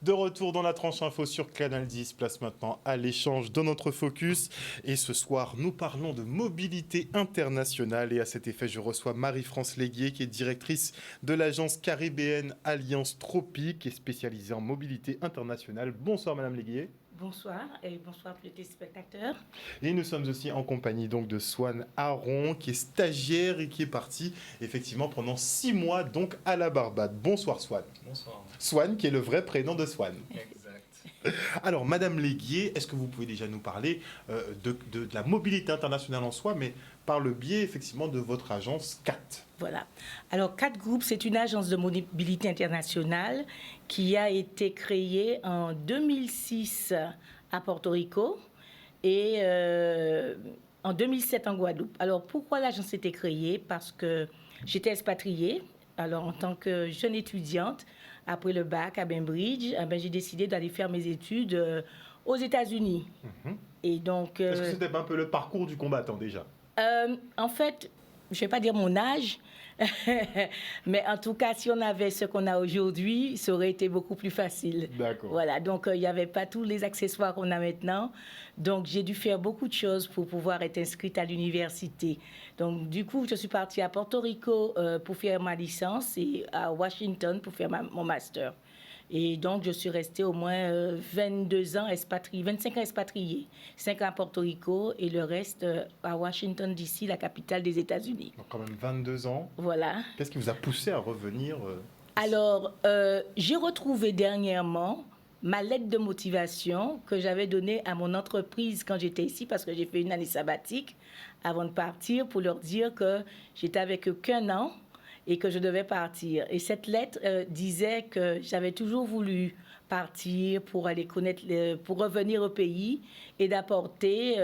De retour dans la tranche info sur Canal 10, place maintenant à l'échange de notre focus. Et ce soir, nous parlons de mobilité internationale. Et à cet effet, je reçois Marie-France Léguier, qui est directrice de l'agence caribéenne Alliance Tropique et spécialisée en mobilité internationale. Bonsoir Madame Léguier. Bonsoir et bonsoir à tous les téléspectateurs. Et nous sommes aussi en compagnie donc de Swan Aron, qui est stagiaire et qui est parti effectivement pendant 6 mois donc à la Barbade. Bonsoir Swan. Bonsoir. Swan qui est le vrai prénom de Swan. Exact. Alors Madame Léguier, est-ce que vous pouvez déjà nous parler de la mobilité internationale en soi, mais par le biais effectivement de votre agence CAT? Voilà. Alors CAT Group, c'est une agence de mobilité internationale qui a été créée en 2006 à Porto Rico et en 2007 en Guadeloupe. Alors pourquoi l'agence a été créée? Parce que j'étais expatriée. Alors en tant que jeune étudiante, après le bac à Bainbridge, j'ai décidé d'aller faire mes études aux États-Unis. Et donc, est-ce que c'était un peu le parcours du combattant déjà? En fait, je ne vais pas dire mon âge, mais en tout cas, si on avait ce qu'on a aujourd'hui, ça aurait été beaucoup plus facile. D'accord. Voilà, donc il n'y avait pas tous les accessoires qu'on a maintenant. Donc, j'ai dû faire beaucoup de choses pour pouvoir être inscrite à l'université. Donc, du coup, je suis partie à Porto Rico pour faire ma licence et à Washington pour faire mon master. Et donc, je suis restée au moins 22 ans expatriée, 25 ans expatriée, 5 ans à Porto Rico et le reste à Washington, D.C., la capitale des États-Unis. Donc quand même 22 ans. Voilà. Qu'est-ce qui vous a poussé à revenir Alors, j'ai retrouvé dernièrement ma lettre de motivation que j'avais donnée à mon entreprise quand j'étais ici, parce que j'ai fait une année sabbatique avant de partir pour leur dire que j'étais avec eux qu'un an et que je devais partir. Et cette lettre disait que j'avais toujours voulu partir pour aller connaître, pour revenir au pays et d'apporter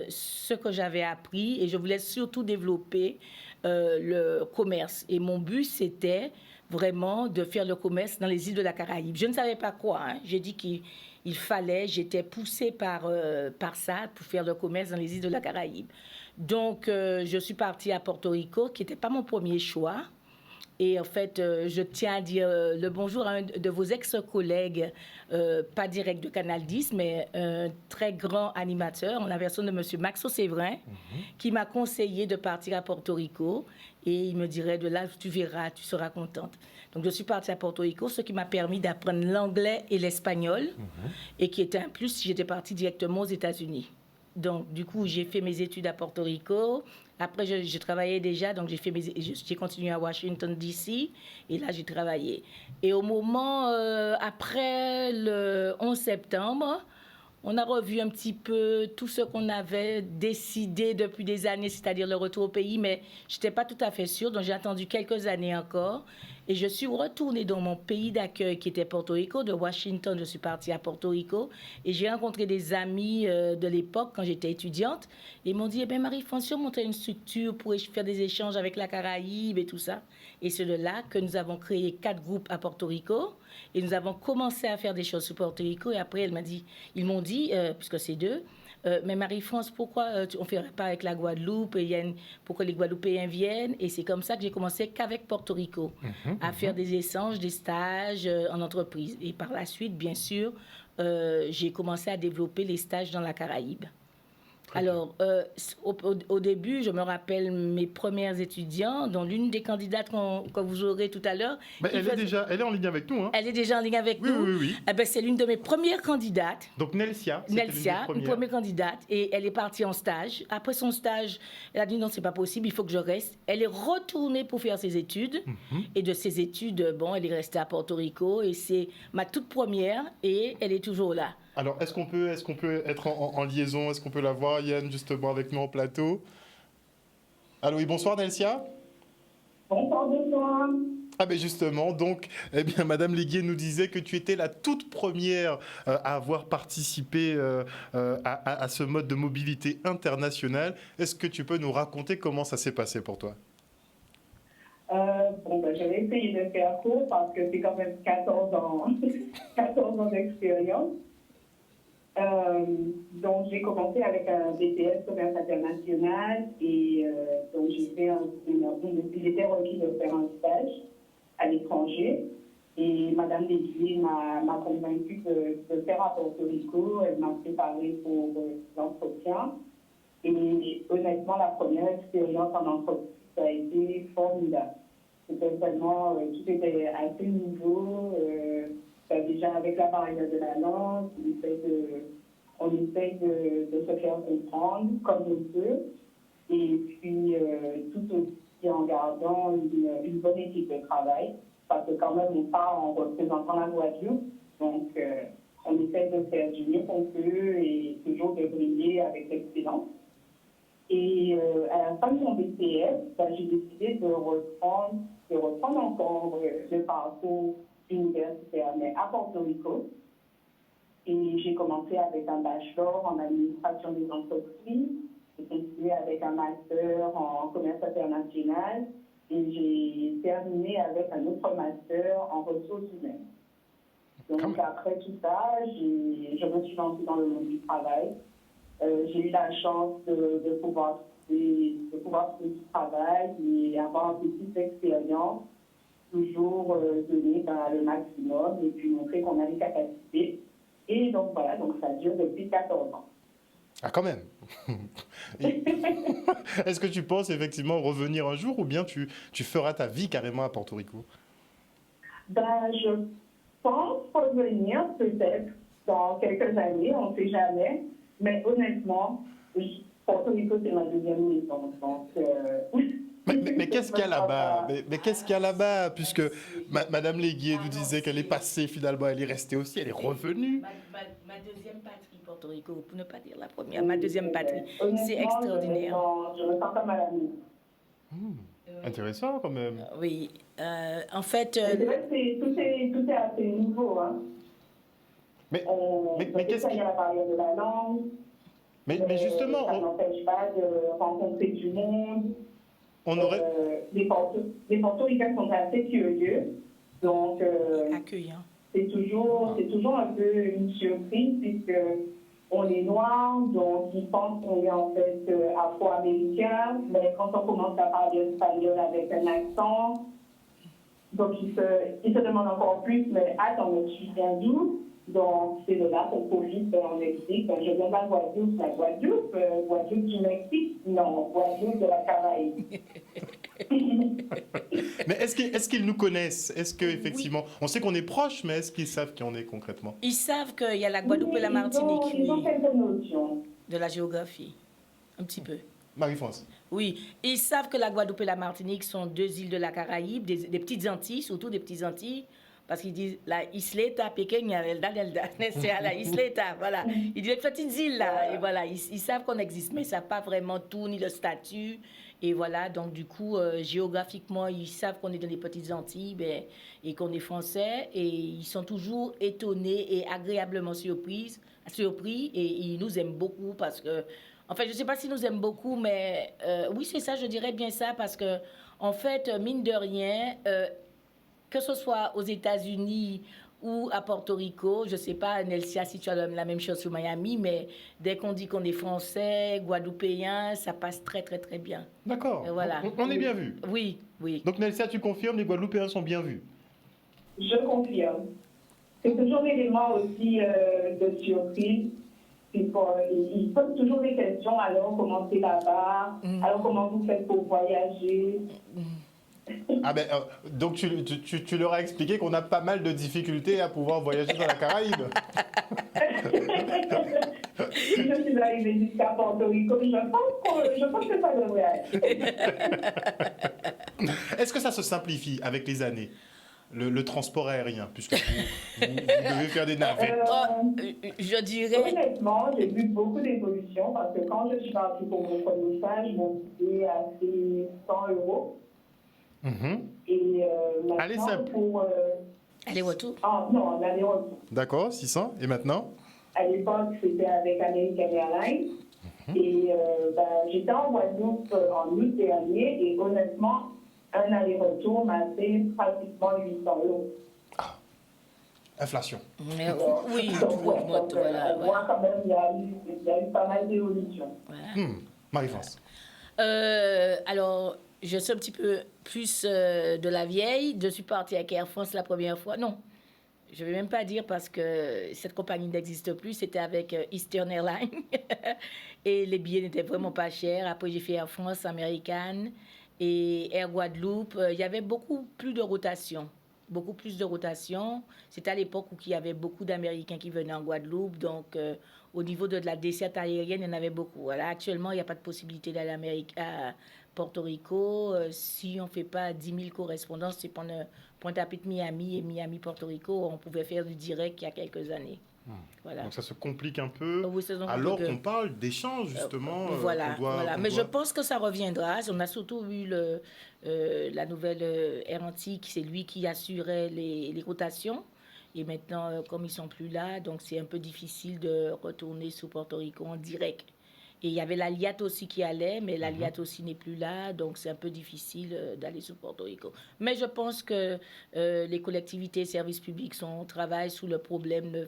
ce que j'avais appris. Et je voulais surtout développer le commerce. Et mon but, c'était vraiment de faire le commerce dans les îles de la Caraïbe. Je ne savais pas quoi. J'ai dit qu'il fallait, j'étais poussée par ça pour faire le commerce dans les îles de la Caraïbe. Donc, je suis partie à Porto Rico, qui n'était pas mon premier choix. Et en fait, je tiens à dire le bonjour à un de vos ex-collègues, pas direct de Canal 10, mais un très grand animateur, en la personne de M. Maxo Séverin, qui m'a conseillé de partir à Porto Rico. Et il me dirait, de là, tu verras, tu seras contente. Donc, je suis partie à Porto Rico, ce qui m'a permis d'apprendre l'anglais et l'espagnol, et qui était un plus si j'étais partie directement aux États-Unis. Donc, du coup, j'ai fait mes études à Porto Rico. Après, je travaillais déjà, donc j'ai continué à Washington, D.C. Et là, j'ai travaillé. Et au moment, après le 11 septembre, on a revu un petit peu tout ce qu'on avait décidé depuis des années, c'est-à-dire le retour au pays, mais je n'étais pas tout à fait sûre, donc j'ai attendu quelques années encore. Et je suis retournée dans mon pays d'accueil qui était Porto Rico. De Washington, je suis partie à Porto Rico. Et j'ai rencontré des amis de l'époque quand j'étais étudiante. Et ils m'ont dit, eh bien Marie-France, on montait une structure pour faire des échanges avec la Caraïbe et tout ça. Et c'est de là que nous avons créé 4 groupes à Porto Rico. Et nous avons commencé à faire des choses sur Porto Rico. Et après, ils m'ont dit, puisque c'est deux, mais Marie-France, pourquoi on ne ferait pas avec la Guadeloupe pour que les Guadeloupéens viennent? Et c'est comme ça que j'ai commencé qu'avec Porto Rico, à faire des échanges, des stages en entreprise. Et par la suite, bien sûr, j'ai commencé à développer les stages dans la Caraïbe. Alors, au début, je me rappelle mes premières étudiantes, dont l'une des candidates que vous aurez tout à l'heure. Elle est en ligne avec nous. Hein. Elle est déjà en ligne avec nous. Oui. Eh ben, c'est l'une de mes premières candidates. Donc Nelsia, une première candidate. Et elle est partie en stage. Après son stage, elle a dit non, c'est pas possible, il faut que je reste. Elle est retournée pour faire ses études. Et de ses études, bon, elle est restée à Porto Rico. Et c'est ma toute première. Et elle est toujours là. Alors, est-ce qu'on peut être en liaison? Est-ce qu'on peut la voir, Yann, justement, avec nous en plateau? Allô, oui, bonsoir, Nelsia. Bonsoir. Ah ben justement, donc, eh bien, Madame Léguier nous disait que tu étais la toute première à avoir participé à ce mode de mobilité internationale. Est-ce que tu peux nous raconter comment ça s'est passé pour toi? Je vais essayer de faire court parce que c'est quand même 14 ans d'expérience. Donc, j'ai commencé avec un BTS commerce international et donc j'étais requis de faire un stage à l'étranger. Et Madame Légué m'a convaincue de faire à Porto Rico. Elle m'a préparée pour l'entretien. Et honnêtement, la première expérience en entreprise a été formidable. C'était vraiment, tout était assez nouveau. Déjà avec la barrière de la langue, on essaie de se faire comprendre comme on peut. Et puis, tout aussi en gardant une bonne équipe de travail. Parce que quand même, on part en représentant la Guadeloupe. Donc, on essaie de faire du mieux qu'on peut et toujours de briller avec excellence. Et à la fin de mon BTS, j'ai décidé de reprendre encore le parcours universitaire, mais à Porto Rico. Et j'ai commencé avec un bachelor en administration des entreprises. J'ai continué avec un master en commerce international. Et j'ai terminé avec un autre master en ressources humaines. Donc après tout ça, je me suis lancée dans le monde du travail. J'ai eu la chance de pouvoir trouver du travail et avoir un peu plus d'expérience, toujours donner le maximum et puis montrer qu'on a les capacités. Et donc voilà, donc ça dure depuis 14 ans. Ah, quand même. Est-ce que tu penses effectivement revenir un jour ou bien tu feras ta vie carrément à Porto Rico? Je pense revenir peut-être dans quelques années, on ne sait jamais. Mais honnêtement, Porto Rico, c'est ma deuxième maison. Donc, mais qu'est-ce qu'il y a là-bas? Mais qu'est-ce qu'il y a là-bas? Puisque Madame Léguier nous disait qu'elle est passée, finalement, elle est restée aussi, elle est revenue. Ma deuxième patrie, Porto Rico, pour ne pas dire la première, ma deuxième patrie. C'est extraordinaire. Je me sens comme à la maison. Intéressant quand même. Oui, en fait... C'est vrai que tout est assez nouveau. Hein. Mais qu'est-ce qu'il y a la barrière de la langue. Mais justement... Ça n'empêche pas de rencontrer du monde. On aurait... Les Portoricains sont assez curieux. Donc... accueillants. C'est toujours un peu une surprise puisque on est noir, donc ils pensent qu'on est en fait afro-américain, mais quand on commence à parler espagnol avec un accent, donc ils se demandent encore plus, mais attends, mais tu viens d'où? Donc c'est de là qu'on profite, on explique, je viens de la Guadeloupe, Guadeloupe du Mexique, non, Guadeloupe de la Caraïbe. Mais est-ce qu'ils nous connaissent? Est-ce qu'effectivement, on sait qu'on est proches, mais est-ce qu'ils savent qui on est concrètement? Ils savent qu'il y a la Guadeloupe et la Martinique. Ils ont quelques notions. De la géographie, un petit peu. Marie-France. Oui, ils savent que la Guadeloupe et la Martinique sont deux îles de la Caraïbe, des petites Antilles, surtout des petites Antilles, parce qu'ils disent la isleta pequeña, c'est la isleta, voilà. Ils disent les petites îles là, et voilà, ils savent qu'on existe, mais ils ne savent pas vraiment tout, ni le statut. Et voilà, donc du coup, géographiquement, ils savent qu'on est dans les petites Antilles et qu'on est français. Et ils sont toujours étonnés et agréablement surpris. Et ils nous aiment beaucoup parce que... En fait, je ne sais pas s'ils nous aiment beaucoup, mais oui, c'est ça, je dirais bien ça. Parce que, en fait, mine de rien, que ce soit aux États-Unis ou à Porto Rico, je ne sais pas, Nelsia, si tu as la même chose sur Miami, mais dès qu'on dit qu'on est français, guadeloupéen, ça passe très, très, très bien. D'accord. Voilà. On est bien vu. Oui, oui. Donc Nelsia, tu confirmes, les Guadeloupéens sont bien vus? Je confirme. C'est toujours l'élément aussi de surprise. Ils posent toujours des questions. Alors, comment c'est là-bas? Alors, comment vous faites pour voyager? Ah ben, donc tu leur as expliqué qu'on a pas mal de difficultés à pouvoir voyager dans la Caraïbe. Si je suis arrivée jusqu'à Porto Rico, je pense que ça devrait aller. Est-ce que ça se simplifie avec les années, le transport aérien, puisque vous devez faire des navettes? Je dirais... Honnêtement, j'ai vu beaucoup d'évolutions parce que quand je suis partie pour mon premier stage, mon billet a fait 100 €. Et Allez, simple. pour... Aller-retour? Ah non, l'aller-retour. D'accord, 600. Et maintenant? À l'époque, c'était avec American Airlines. Et j'étais en Guadeloupe en août dernier et honnêtement, un aller-retour m'a fait pratiquement 800 €. Ah, inflation. Oui, donc, voilà. On voit quand même, il y a eu pas mal d'évolutions. Voilà. Marie-France. Alors, je suis un petit peu plus de la vieille. Je suis partie avec Air France la première fois. Non, je ne vais même pas dire parce que cette compagnie n'existe plus. C'était avec Eastern Airlines. Et les billets n'étaient vraiment pas chers. Après, j'ai fait Air France, American et Air Guadeloupe. Il y avait beaucoup plus de rotation. Beaucoup plus de rotation. C'était à l'époque où il y avait beaucoup d'Américains qui venaient en Guadeloupe. Donc, au niveau de la desserte aérienne, il y en avait beaucoup. Voilà, actuellement, il n'y a pas de possibilité d'aller à Porto Rico. Si on ne fait pas 10 000 correspondances, c'est Pointe-à-Pitre, Miami et Miami-Porto Rico. On pouvait faire du direct il y a quelques années. Voilà. Donc ça se complique un peu, Oui, ça se complique alors un peu. qu'on parle d'échanges, justement. Voilà, voilà. Mais je doit... pense que ça reviendra. On a surtout eu la nouvelle Air Antique, c'est lui qui assurait les rotations. Et maintenant, comme ils sont plus là, donc c'est un peu difficile de retourner sur Porto Rico en direct. Et il y avait la LIAT aussi qui allait, mais la LIAT aussi n'est plus là, donc c'est un peu difficile d'aller sur Porto Rico. Mais je pense que les collectivités et services publics travaillent sur le problème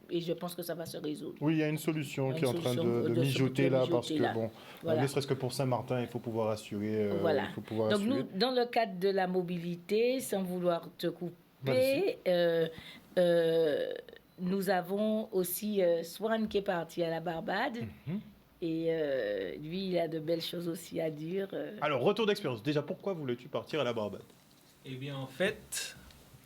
et je pense que ça va se résoudre. Oui, il y a une solution qui est en train solution de mijoter là, parce que là. bon, Voilà. ne serait-ce que pour Saint-Martin, il faut pouvoir assurer. Voilà. Il faut pouvoir Donc assurer. nous, dans le cadre de la mobilité, sans vouloir te couper, nous avons aussi Swan qui est parti à la Barbade. Et lui, il a de belles choses aussi à dire. Alors, retour d'expérience. Déjà, pourquoi voulais-tu partir à la Barbade? Eh bien, en fait,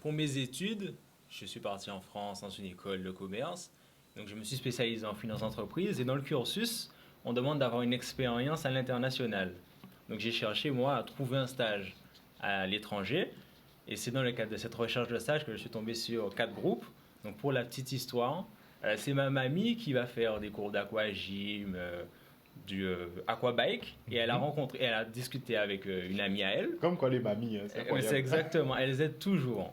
pour mes études, je suis parti en France dans une école de commerce. Donc, je me suis spécialisé en finance d'entreprise. Et dans le cursus, on demande d'avoir une expérience à l'international. Donc, j'ai cherché, moi, à trouver un stage à l'étranger. Et c'est dans le cadre de cette recherche de stage que je suis tombé sur 4 groupes. Donc, pour la petite histoire, c'est ma mamie qui va faire des cours d'aquagym, du aquabike, et elle a discuté avec une amie à elle. Comme quoi les mamies, c'est incroyable. C'est exactement, elles aident toujours.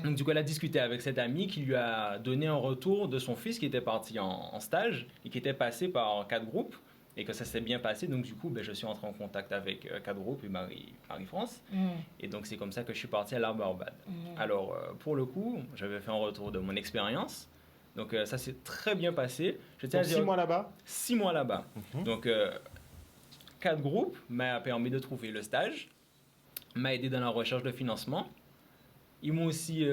Donc du coup, elle a discuté avec cette amie qui lui a donné un retour de son fils qui était parti en stage et qui était passé par 4 groupes et que ça s'est bien passé. Donc du coup, je suis entré en contact avec 4 groupes et Marie-France. Et donc c'est comme ça que je suis parti à la Barbade. Alors pour le coup, j'avais fait un retour de mon expérience. Donc ça s'est très bien passé. Donc 6 mois là-bas 6 mois là-bas. Donc 4 groupes m'a permis de trouver le stage, m'a aidé dans la recherche de financement. Ils m'ont aussi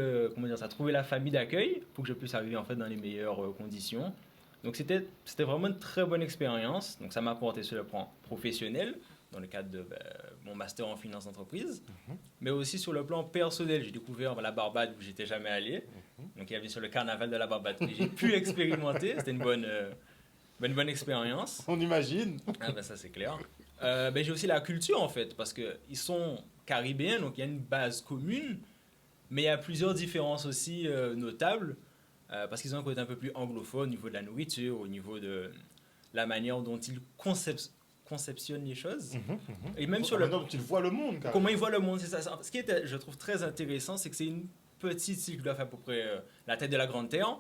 trouvé la famille d'accueil pour que je puisse arriver en fait dans les meilleures conditions. Donc c'était vraiment une très bonne expérience. Donc ça m'a apporté sur le plan professionnel dans le cadre de mon master en finance d'entreprise, mais aussi sur le plan personnel. J'ai découvert la Barbade où j'étais jamais allé. Donc il y avait sur le carnaval de la Barbade que j'ai pu expérimenter. C'était une bonne expérience. On imagine. Ah ben ça c'est clair. J'ai aussi la culture en fait, parce qu'ils sont caribéens, donc il y a une base commune, mais il y a plusieurs différences aussi notables, parce qu'ils ont un côté un peu plus anglophone au niveau de la nourriture, au niveau de la manière dont ils conceptionnent les choses. Et même sur la manière dont ils voient le monde. Carrément. Comment ils voient le monde, c'est ça. Ce qui est, je trouve, très intéressant, c'est que c'est une petite île qui doit faire à peu près la tête de la Grande Terre.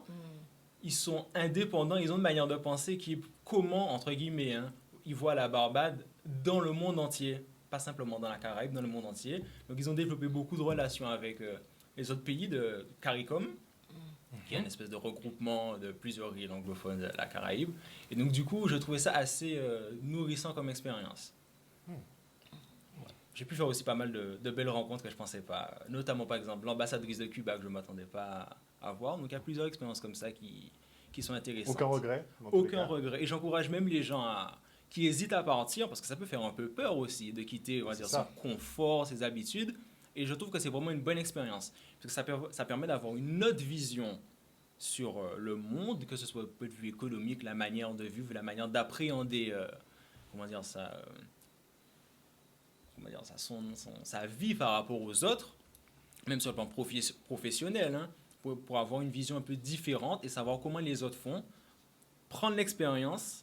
Ils sont indépendants, ils ont une manière de penser qui est comment, entre guillemets, ils voient la Barbade dans le monde entier, pas simplement dans la Caraïbe, dans le monde entier. Donc ils ont développé beaucoup de relations avec les autres pays de CARICOM, qui est une espèce de regroupement de plusieurs îles anglophones de la Caraïbe. Et donc du coup, je trouvais ça assez nourrissant comme expérience. J'ai pu faire aussi pas mal de belles rencontres que je ne pensais pas, notamment par exemple l'ambassadrice de Cuba que je ne m'attendais pas à voir. Donc il y a plusieurs expériences comme ça qui sont intéressantes. Aucun regret? Aucun regret. Et j'encourage même les gens qui hésitent à partir, parce que ça peut faire un peu peur aussi de quitter son confort, ses habitudes. Et je trouve que c'est vraiment une bonne expérience, parce que ça permet d'avoir une autre vision sur le monde, que ce soit du point de vue économique, la manière de vivre, la manière d'appréhender, sa vie par rapport aux autres, même sur le plan professionnel, pour avoir une vision un peu différente et savoir comment les autres font, prendre l'expérience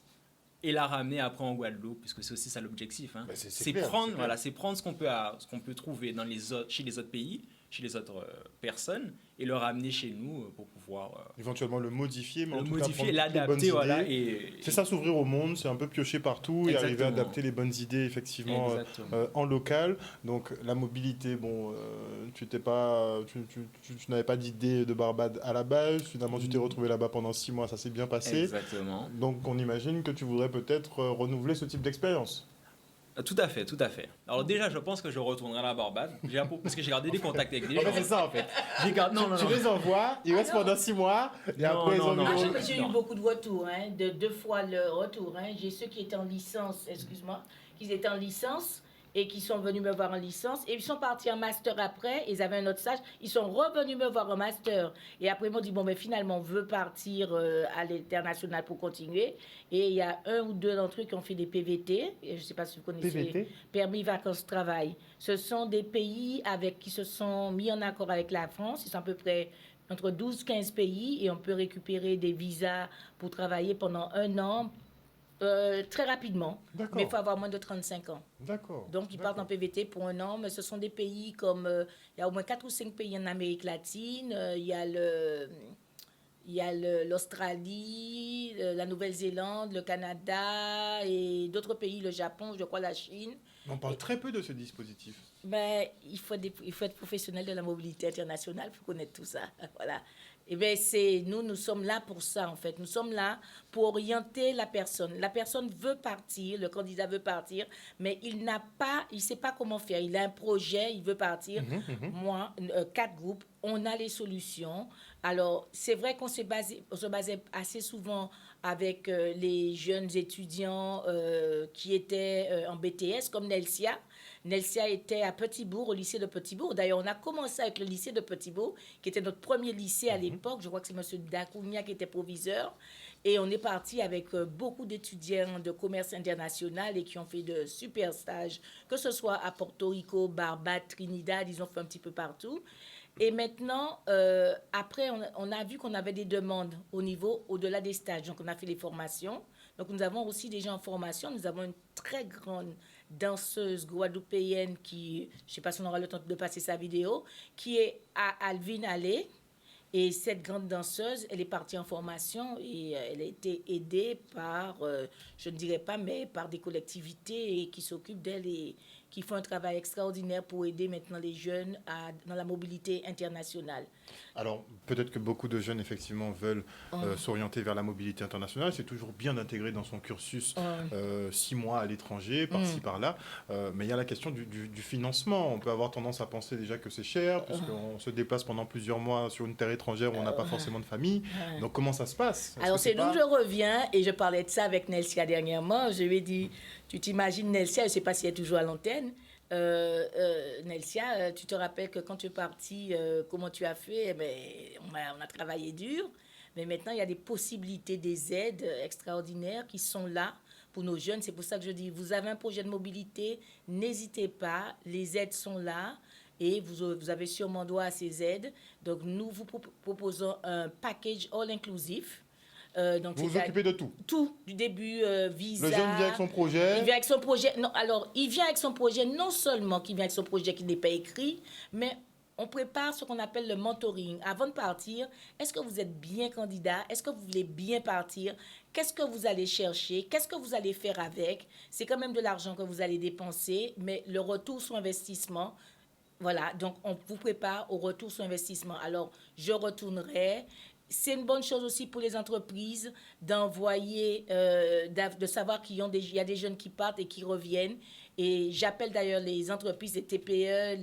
et la ramener après en Guadeloupe, puisque c'est aussi ça l'objectif. C'est prendre ce qu'on peut trouver chez les autres pays, chez les autres personnes, et le ramener chez nous pour pouvoir... éventuellement le modifier, mais l'adapter, C'est ça, s'ouvrir au monde, c'est un peu piocher partout. Exactement. Et arriver à adapter les bonnes idées, effectivement, en local. Donc la mobilité, tu n'avais pas d'idée de Barbade à la base, finalement tu t'es retrouvé là-bas pendant 6 mois, ça s'est bien passé. Exactement. Donc on imagine que tu voudrais peut-être renouveler ce type d'expérience. Tout à fait, tout à fait. Alors déjà, je pense que je retournerai à la Barbade, parce que j'ai gardé des contacts avec des En gens. fait, c'est ça, en fait. Non. Tu les envoies, ils restent pendant 6 mois, et Non, après, ils non, ont non. J'ai eu beaucoup de retours, de 2 fois le retour. J'ai ceux qui étaient en licence, excuse-moi, qui étaient en licence et qui sont venus me voir en licence. Et ils sont partis en master après, ils avaient un autre stage, ils sont revenus me voir en master. Et après, ils m'ont dit, bon, mais finalement, on veut partir à l'international pour continuer. Et il y a 1 ou 2 d'entre eux qui ont fait des PVT. Et je ne sais pas si vous connaissez. PVT? Permis vacances travail. Ce sont des pays qui se sont mis en accord avec la France. Ils sont à peu près entre 12-15 pays et on peut récupérer des visas pour travailler pendant 1 an très rapidement. D'accord. Mais il faut avoir moins de 35 ans. D'accord. Donc, ils partent en PVT pour 1 an, mais ce sont des pays comme... il y a au moins 4 ou 5 pays en Amérique latine. Il y a l'Australie, la Nouvelle-Zélande, le Canada et d'autres pays, le Japon, je crois la Chine. On parle très peu de ce dispositif. Ben, il faut être professionnel de la mobilité internationale pour connaître tout ça. Voilà. Et bien, nous sommes là pour ça, en fait. Nous sommes là pour orienter la personne. La personne veut partir, le candidat veut partir, mais il ne sait pas comment faire. Il a un projet, il veut partir. Moi, 4 groupes, on a les solutions. Alors, c'est vrai qu'on se basait assez souvent avec les jeunes étudiants qui étaient en BTS, comme Nelsia. Nelsia était à Petit-Bourg, au lycée de Petit-Bourg. D'ailleurs, on a commencé avec le lycée de Petit-Bourg, qui était notre premier lycée à l'époque. Je crois que c'est M. Dacounia qui était proviseur. Et on est parti avec beaucoup d'étudiants de commerce international et qui ont fait de super stages, que ce soit à Porto Rico, Barbade, Trinidad, ils ont fait un petit peu partout. Et maintenant, après, on a vu qu'on avait des demandes au-delà des stages. Donc, on a fait les formations. Donc, nous avons aussi des gens en formation. Nous avons une très grande danseuse guadeloupéenne qui, je ne sais pas si on aura le temps de passer sa vidéo, qui est à Alvin Allé. Et cette grande danseuse, elle est partie en formation et elle a été aidée par, je ne dirais pas, mais par des collectivités qui s'occupent d'elle et qui font un travail extraordinaire pour aider maintenant les jeunes dans la mobilité internationale. Alors, peut-être que beaucoup de jeunes, effectivement, veulent s'orienter vers la mobilité internationale. C'est toujours bien d'intégrer dans son cursus 6 mois à l'étranger, par-ci, par-là. Mais il y a la question du financement. On peut avoir tendance à penser déjà que c'est cher, puisqu'on se déplace pendant plusieurs mois sur une terre étrangère où on n'a pas forcément de famille. Donc, comment ça se passe? Alors, c'est d'où je reviens, et je parlais de ça avec Nelsia dernièrement. Je lui ai dit, tu t'imagines Nelsia, je ne sais pas si elle est toujours à l'antenne. Nelsia, tu te rappelles que quand tu es partie, comment tu as fait? On a travaillé dur, mais maintenant il y a des possibilités, des aides extraordinaires qui sont là pour nos jeunes. C'est pour ça que je dis, vous avez un projet de mobilité, n'hésitez pas, les aides sont là et vous avez sûrement droit à ces aides. Donc nous vous proposons un package all inclusif. Donc vous vous occupez de tout? Tout, du début, visa. Le jeune vient avec son projet? Il vient avec son projet. Non, alors, il vient avec son projet, non seulement qu'il vient avec son projet qui n'est pas écrit, mais on prépare ce qu'on appelle le mentoring. Avant de partir, est-ce que vous êtes bien candidat? Est-ce que vous voulez bien partir? Qu'est-ce que vous allez chercher? Qu'est-ce que vous allez faire avec? C'est quand même de l'argent que vous allez dépenser, mais le retour sur investissement, voilà, donc on vous prépare au retour sur investissement. Alors, je retournerai. C'est une bonne chose aussi pour les entreprises d'envoyer, de savoir qu'il y a des jeunes qui partent et qui reviennent. Et j'appelle d'ailleurs les entreprises, les TPE,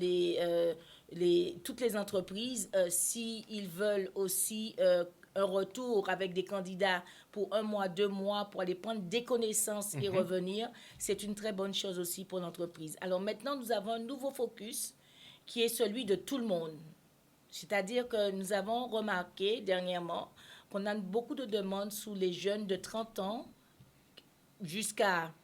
toutes les entreprises, s'ils veulent aussi un retour avec des candidats pour 1 mois, 2 mois, pour aller prendre des connaissances et revenir, c'est une très bonne chose aussi pour l'entreprise. Alors maintenant, nous avons un nouveau focus qui est celui de tout le monde. C'est-à-dire que nous avons remarqué dernièrement qu'on a beaucoup de demandes sous les jeunes de 30 ans jusqu'à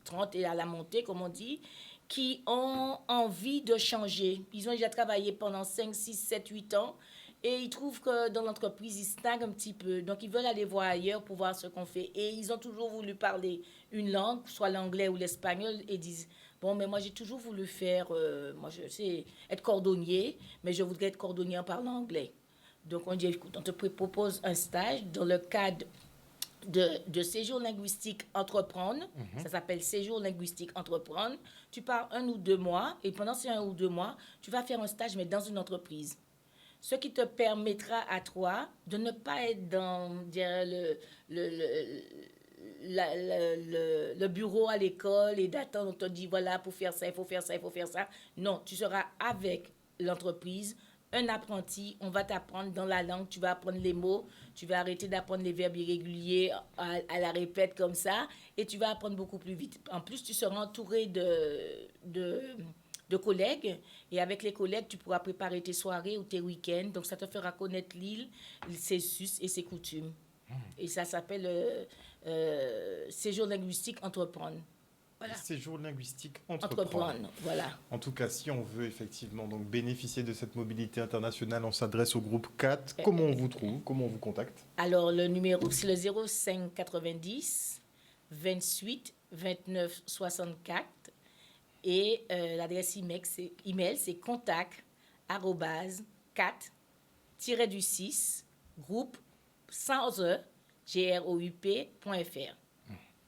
30 et à la montée, comme on dit, qui ont envie de changer. Ils ont déjà travaillé pendant 5, 6, 7, 8 ans et ils trouvent que dans l'entreprise, ils stagnent un petit peu. Donc, ils veulent aller voir ailleurs pour voir ce qu'on fait. Et ils ont toujours voulu parler une langue, soit l'anglais ou l'espagnol, et disent... Bon, mais moi, j'ai toujours voulu faire, moi, je sais être cordonnier, mais je voudrais être cordonnier en parlant anglais. Donc, on dit, écoute, on te propose un stage dans le cadre de séjour linguistique entreprendre. Ça s'appelle séjour linguistique entreprendre. Tu pars 1 ou 2 mois, et pendant ces 1 ou 2 mois, tu vas faire un stage, mais dans une entreprise. Ce qui te permettra à toi de ne pas être dans le bureau à l'école et d'attendre, on te dit voilà, pour faire ça, il faut faire ça, il faut faire ça. Non, tu seras avec l'entreprise, un apprenti, on va t'apprendre dans la langue, tu vas apprendre les mots, tu vas arrêter d'apprendre les verbes irréguliers à la répète comme ça, et tu vas apprendre beaucoup plus vite. En plus, tu seras entouré de collègues, et avec les collègues, tu pourras préparer tes soirées ou tes week-ends, donc ça te fera connaître l'île, ses us et ses coutumes. Et ça s'appelle séjour linguistique entreprendre. Voilà. Séjour linguistique entreprendre. Voilà. En tout cas, si on veut effectivement donc bénéficier de cette mobilité internationale, on s'adresse au groupe 4. Comment on vous trouve? Comment on vous contacte? Alors, le numéro, c'est le 05 90 28 29 64. Et l'adresse email, c'est contact @ 4-6 groupe sans e group.fr.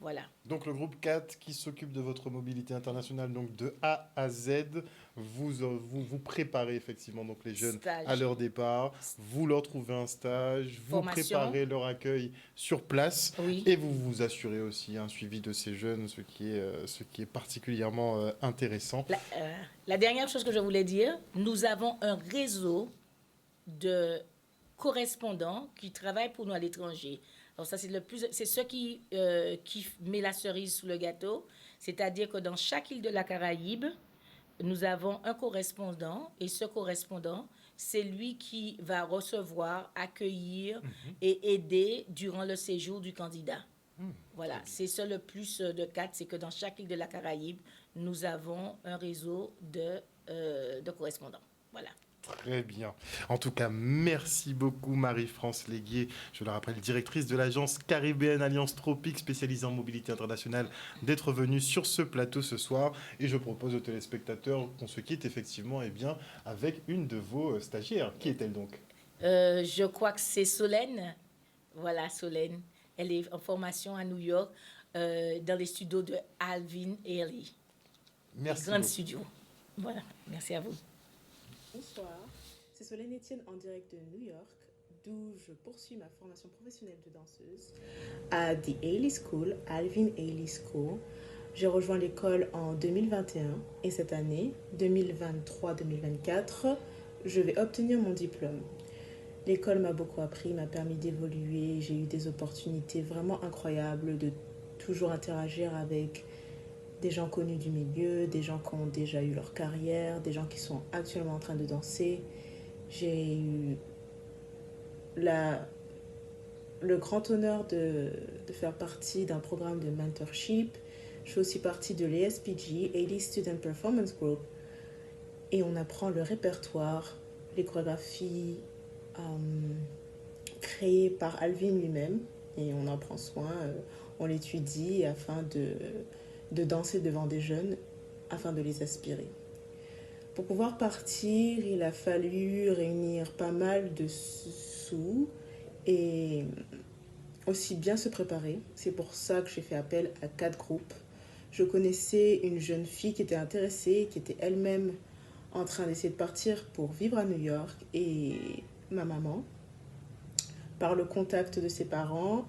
Voilà. Donc le groupe 4 qui s'occupe de votre mobilité internationale, donc de A à Z, vous préparez effectivement donc les jeunes à leur départ, vous leur trouvez un stage, vous préparez leur accueil sur place, et vous vous assurez aussi un suivi de ces jeunes, ce qui est particulièrement intéressant. La dernière chose que je voulais dire, nous avons un réseau de correspondants qui travaillent pour nous à l'étranger. Alors ça, c'est ce qui met la cerise sous le gâteau, c'est-à-dire que dans chaque île de la Caraïbe, nous avons un correspondant, et ce correspondant, c'est lui qui va recevoir, accueillir et aider durant le séjour du candidat. Voilà, c'est ça le plus de 4, c'est que dans chaque île de la Caraïbe, nous avons un réseau de correspondants. Voilà. Très bien. En tout cas, merci beaucoup Marie-France Léguier, je le rappelle, directrice de l'agence caribéenne Alliance Tropique spécialisée en mobilité internationale, d'être venue sur ce plateau ce soir. Et je propose aux téléspectateurs qu'on se quitte effectivement avec une de vos stagiaires. Qui est-elle donc? Je crois que c'est Solène. Voilà, Solène. Elle est en formation à New York dans les studios de Alvin Ailey. Merci. Grand studio. Voilà, merci à vous. Bonsoir, c'est Solène Etienne en direct de New York, d'où je poursuis ma formation professionnelle de danseuse à The Ailey School, Alvin Ailey School. J'ai rejoint l'école en 2021 et cette année, 2023-2024, je vais obtenir mon diplôme. L'école m'a beaucoup appris, m'a permis d'évoluer, j'ai eu des opportunités vraiment incroyables de toujours interagir avec des gens connus du milieu, des gens qui ont déjà eu leur carrière, des gens qui sont actuellement en train de danser. J'ai eu le grand honneur de faire partie d'un programme de mentorship. Je fais aussi partie de l'ESPG, Ailey Student Performance Group, et on apprend le répertoire, les chorégraphies créées par Alvin lui-même, et on en prend soin, on l'étudie afin de danser devant des jeunes afin de les aspirer. Pour pouvoir partir, il a fallu réunir pas mal de sous et aussi bien se préparer. C'est pour ça que j'ai fait appel à 4 groupes. Je connaissais une jeune fille qui était intéressée, qui était elle-même en train d'essayer de partir pour vivre à New York, et ma maman, par le contact de ses parents,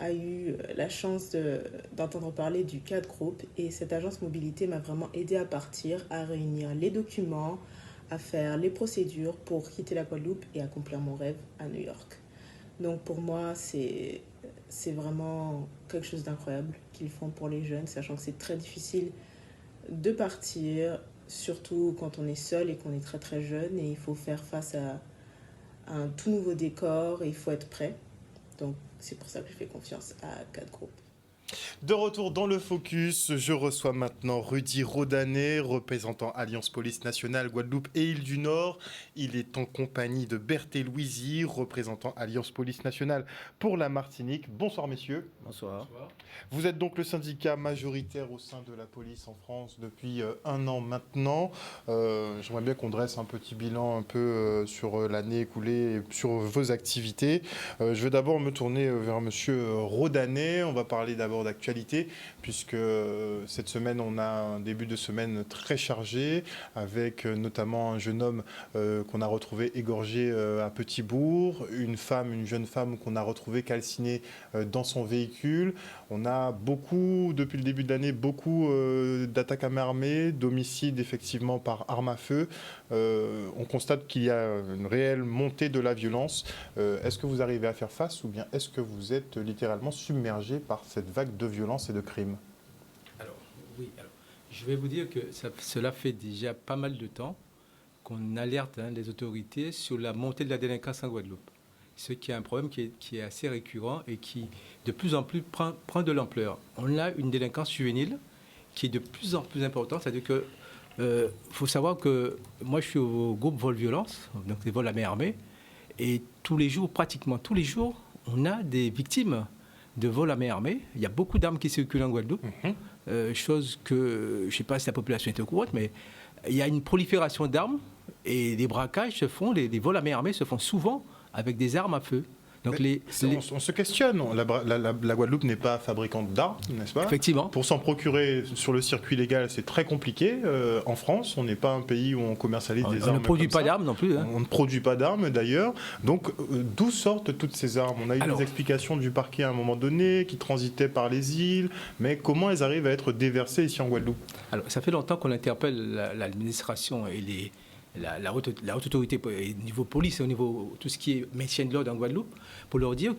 a eu la chance d'entendre parler du 4 groupes, et cette agence mobilité m'a vraiment aidé à partir, à réunir les documents, à faire les procédures pour quitter la Guadeloupe et accomplir mon rêve à New York. Donc pour moi, c'est vraiment quelque chose d'incroyable qu'ils font pour les jeunes, sachant que c'est très difficile de partir, surtout quand on est seul et qu'on est très très jeune, et il faut faire face à un tout nouveau décor et il faut être prêt. Donc c'est pour ça que je fais confiance à 4 groupes. De retour dans le Focus, je reçois maintenant Rudy Rodanet, représentant Alliance Police Nationale Guadeloupe et Île du Nord. Il est en compagnie de Berthé Louisy, représentant Alliance Police Nationale pour la Martinique. Bonsoir messieurs. Bonsoir. Vous êtes donc le syndicat majoritaire au sein de la police en France depuis 1 an maintenant. J'aimerais bien qu'on dresse un petit bilan un peu sur l'année écoulée et sur vos activités. Je vais d'abord me tourner vers monsieur Rodanet. On va parler d'abord toujours d'actualité, puisque cette semaine, on a un début de semaine très chargé, avec notamment un jeune homme qu'on a retrouvé égorgé à Petit-Bourg, une jeune femme qu'on a retrouvée calcinée dans son véhicule. On a depuis le début de l'année, beaucoup d'attaques à main armée, d'homicides effectivement par arme à feu. On constate qu'il y a une réelle montée de la violence. Est-ce que vous arrivez à faire face ou bien est-ce que vous êtes littéralement submergé par cette vague de violence et de crimes? Alors, oui, je vais vous dire que cela fait déjà pas mal de temps qu'on alerte les autorités sur la montée de la délinquance en Guadeloupe. Ce qui est un problème qui est assez récurrent et qui, de plus en plus, prend de l'ampleur. On a une délinquance juvénile qui est de plus en plus importante. C'est-à-dire que faut savoir que moi, je suis au groupe vol-violence, donc des vols à main armée, et pratiquement tous les jours, on a des victimes de vols à main armée. Il y a beaucoup d'armes qui circulent en Guadeloupe, chose que, je ne sais pas si la population est au courant, mais il y a une prolifération d'armes et les braquages les vols à main armée se font souvent avec des armes à feu. Donc on se questionne. La Guadeloupe n'est pas fabricante d'armes, n'est-ce pas? Effectivement. Pour s'en procurer sur le circuit légal, c'est très compliqué. En France, on n'est pas un pays où on commercialise des armes. On ne produit pas d'armes non plus. On ne produit pas d'armes d'ailleurs. Donc d'où sortent toutes ces armes? On a eu des explications du parquet à un moment donné, qui transitaient par les îles. Mais comment elles arrivent à être déversées ici en Guadeloupe? Alors ça fait longtemps qu'on interpelle l'administration et la haute autorité au niveau police et au niveau tout ce qui est maintien de l'ordre en Guadeloupe pour leur dire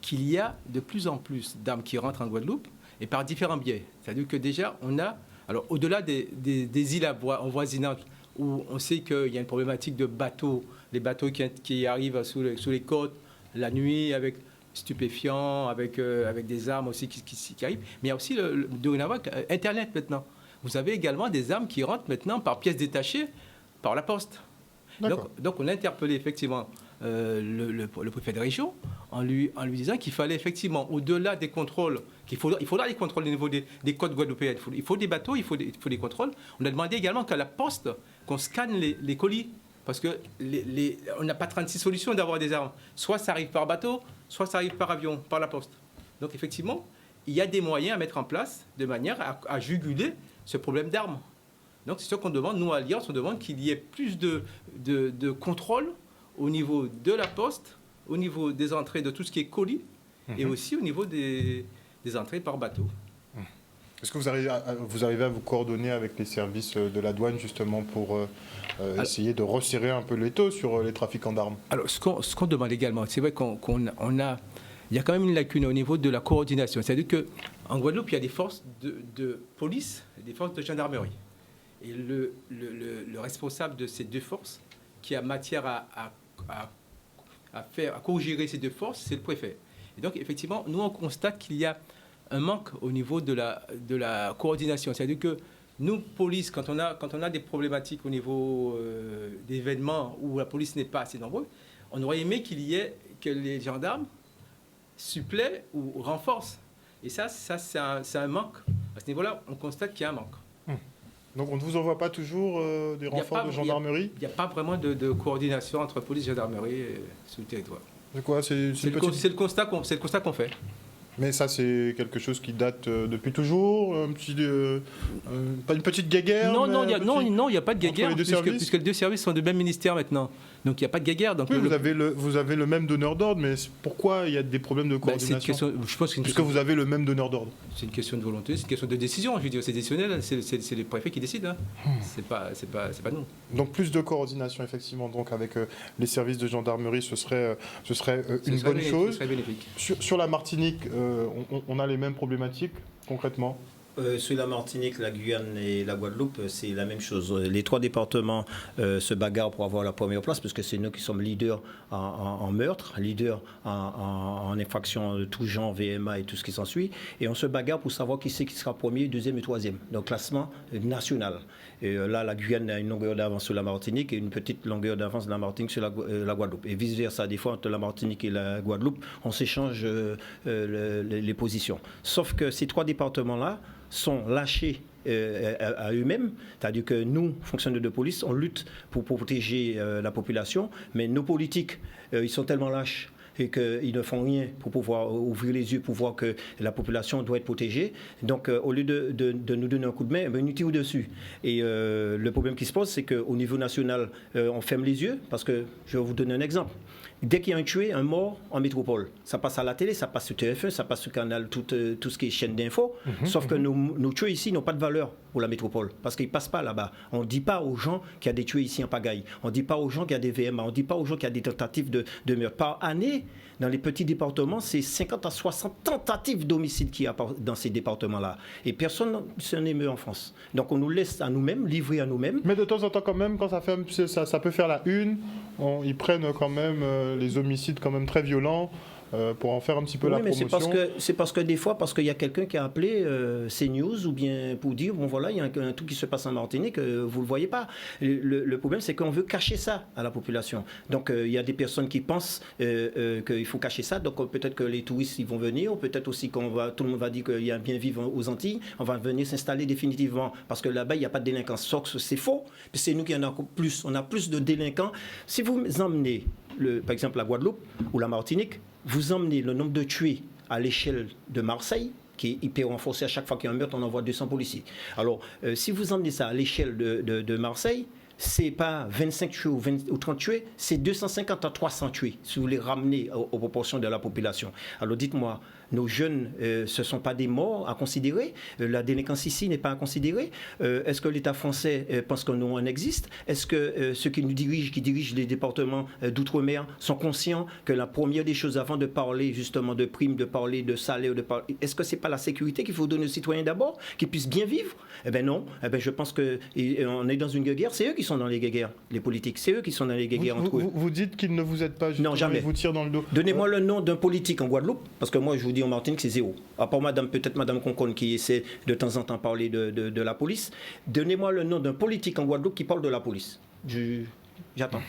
qu'il y a de plus en plus d'armes qui rentrent en Guadeloupe et par différents biais. C'est-à-dire que déjà, on a, alors au-delà des îles en voisinage où on sait qu'il y a une problématique de bateaux, les bateaux qui arrivent sous les côtes la nuit avec stupéfiants, avec des armes aussi qui arrivent, mais il y a aussi dorénavant Internet maintenant. Vous avez également des armes qui rentrent maintenant par pièces détachées par la poste. Donc on a interpellé effectivement le préfet de région en lui disant qu'il fallait effectivement, au-delà des contrôles, il faudra des contrôles au niveau des côtes guadeloupéennes. Il faut des bateaux, il faut des contrôles. On a demandé également qu'à la poste, qu'on scanne les colis. Parce qu'on n'a pas 36 solutions d'avoir des armes. Soit ça arrive par bateau, soit ça arrive par avion, par la poste. Donc effectivement, il y a des moyens à mettre en place de manière à juguler ce problème d'armes. Donc c'est sûr qu'on demande, nous à Alliance, on demande qu'il y ait plus de contrôle au niveau de la poste, au niveau des entrées de tout ce qui est colis, et aussi au niveau des entrées par bateau. Est-ce que vous arrivez à vous coordonner avec les services de la douane justement pour essayer de resserrer un peu l'étau sur les trafiquants d'armes? Alors ce qu'on demande également, c'est vrai il y a quand même une lacune au niveau de la coordination. C'est-à-dire qu'en Guadeloupe, il y a des forces de police et des forces de gendarmerie. Et le responsable de ces deux forces, qui a matière à co-gérer ces deux forces, c'est le préfet. Et donc, effectivement, nous, on constate qu'il y a un manque au niveau de la coordination. C'est-à-dire que nous, police, quand on a des problématiques au niveau d'événements où la police n'est pas assez nombreuse, on aurait aimé que les gendarmes suppléent ou renforcent. Et ça c'est un manque. À ce niveau-là, on constate qu'il y a un manque. Donc on ne vous envoie pas toujours des renforts de gendarmerie? Il n'y a pas vraiment de coordination entre police et gendarmerie sur le territoire. C'est quoi? C'est le constat qu'on fait. Mais ça, c'est quelque chose qui date depuis toujours, pas une petite guéguerre? Non, il n'y a pas de guéguerre, puisque les deux services sont du même ministère maintenant. Donc il n'y a pas de guéguerre. Donc oui, vous avez le même donneur d'ordre, mais pourquoi il y a des problèmes de coordination? Je pense puisque vous avez le même donneur d'ordre. C'est une question de volonté, c'est une question de décision. Je veux dire, c'est décisionnel, c'est les préfets qui décident. C'est pas nous. Donc plus de coordination, effectivement, donc avec les services de gendarmerie, ce serait une bonne chose. Ce serait bénéfique. Sur la Martinique, on a les mêmes problématiques, concrètement? Sur la Martinique, la Guyane et la Guadeloupe, c'est la même chose. Les trois départements se bagarrent pour avoir la première place, parce que c'est nous qui sommes leaders en meurtre, leaders en infraction de tout genre, VMA et tout ce qui s'ensuit. Et on se bagarre pour savoir qui c'est qui sera premier, deuxième et troisième. Donc classement national. Et là, la Guyane a une longueur d'avance sur la Martinique et une petite longueur d'avance de la Martinique sur la Guadeloupe. Et vice-versa, des fois, entre la Martinique et la Guadeloupe, on s'échange les positions. Sauf que ces trois départements-là sont lâchés à eux-mêmes, c'est-à-dire que nous, fonctionnaires de police, on lutte pour protéger la population, mais nos politiques, ils sont tellement lâches et qu'ils ne font rien pour pouvoir ouvrir les yeux, pour voir que la population doit être protégée. Donc, au lieu de nous donner un coup de main, nous tirons dessus. Et le problème qui se pose, c'est qu'au niveau national, on ferme les yeux, parce que je vais vous donner un exemple. Dès qu'il y a un tué, un mort en métropole, ça passe à la télé, ça passe sur TF1, ça passe sur Canal, tout ce qui est chaîne d'info. Sauf que nos tués ici n'ont pas de valeur pour la métropole, parce qu'ils ne passent pas là-bas. On ne dit pas aux gens qu'il y a des tués ici en pagaille. On ne dit pas aux gens qu'il y a des VMA. On ne dit pas aux gens qu'il y a des tentatives de meurtre. Par année, dans les petits départements, c'est 50 à 60 tentatives d'homicide qu'il y a dans ces départements-là. Et personne ne s'en émeut en France. Donc on nous laisse à nous-mêmes, livrés à nous-mêmes. Mais de temps en temps, quand même, quand ça peut faire la une, ils prennent quand même les homicides quand même très violents. Pour en faire un petit peu la promotion. C'est parce que des fois, parce qu'il y a quelqu'un qui a appelé CNews ou bien pour dire, bon voilà, il y a un truc qui se passe en Martinique, vous ne le voyez pas. Le problème, c'est qu'on veut cacher ça à la population. Donc il y a des personnes qui pensent qu'il faut cacher ça, donc peut-être que les touristes ils vont venir, peut-être aussi tout le monde va dire qu'il y a un bien vivre aux Antilles, on va venir s'installer définitivement, parce que là-bas, il n'y a pas de délinquance. Sauf que c'est faux, c'est nous qui en avons plus, on a plus de délinquants. Si vous emmenez, par exemple, la Guadeloupe ou la Martinique, vous emmenez le nombre de tués à l'échelle de Marseille, qui est hyper renforcé. À chaque fois qu'il y a un meurtre, on envoie 200 policiers. Alors, si vous emmenez ça à l'échelle de Marseille, c'est pas 25 tués ou 30 tués, c'est 250 à 300 tués, si vous les ramenez aux proportions de la population. Alors dites-moi, nos jeunes, ce ne sont pas des morts à considérer? La délinquance ici n'est pas à considérer? Est-ce que l'État français pense que nous, on existe? Est-ce que ceux qui dirigent les départements d'outre-mer sont conscients que la première des choses, avant de parler justement de primes, de parler de salaire, est-ce que ce n'est pas la sécurité qu'il faut donner aux citoyens d'abord, qu'ils puissent bien vivre? Eh bien non. Eh bien, je pense qu'on est dans une guerre. C'est eux qui sont dans les guerres, les politiques. C'est eux qui sont dans les guerres entre eux. Vous dites qu'ils ne vous aident pas, justement, non, jamais. Ils vous tirent dans le dos. Donnez-moi le nom d'un politique en Guadeloupe, parce que moi, je vous dis en Martinique, c'est zéro. À part peut-être Mme Conconne qui essaie de temps en temps parler de la police. Donnez-moi le nom d'un politique en Guadeloupe qui parle de la police. J'attends.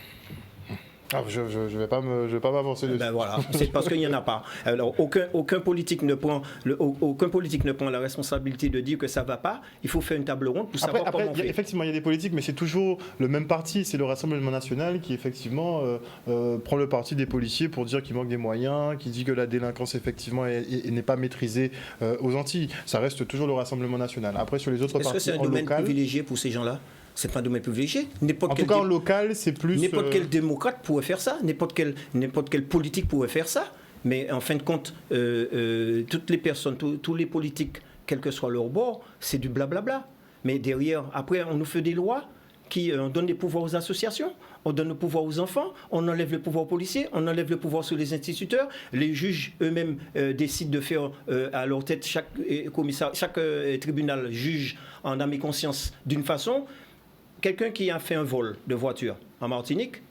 Je ne vais pas m'avancer dessus. Ben voilà, c'est parce qu'il n'y en a pas. Alors, aucun politique ne prend la responsabilité de dire que ça ne va pas. Il faut faire une table ronde pour savoir comment on fait. Effectivement, il y a des politiques, mais c'est toujours le même parti. C'est le Rassemblement national qui, effectivement, prend le parti des policiers pour dire qu'il manque des moyens, qui dit que la délinquance, effectivement, n'est pas maîtrisée aux Antilles. Ça reste toujours le Rassemblement national. Après, sur les autres partis, est-ce que c'est un domaine privilégié pour ces gens-là? C'est pas un domaine privilégié. En tout cas, en local, c'est plus... N'importe quel démocrate pourrait faire ça, n'importe quel politique pourrait faire ça. Mais en fin de compte, toutes les personnes, tous les politiques, quel que soit leur bord, c'est du blablabla. Mais derrière, après, on nous fait des lois on donne des pouvoirs aux associations, on donne le pouvoir aux enfants, on enlève le pouvoir aux policiers, on enlève le pouvoir sur les instituteurs. Les juges eux-mêmes décident de faire à leur tête, chaque tribunal juge en âme et conscience d'une façon. Quelqu'un qui a fait un vol de voiture en Martinique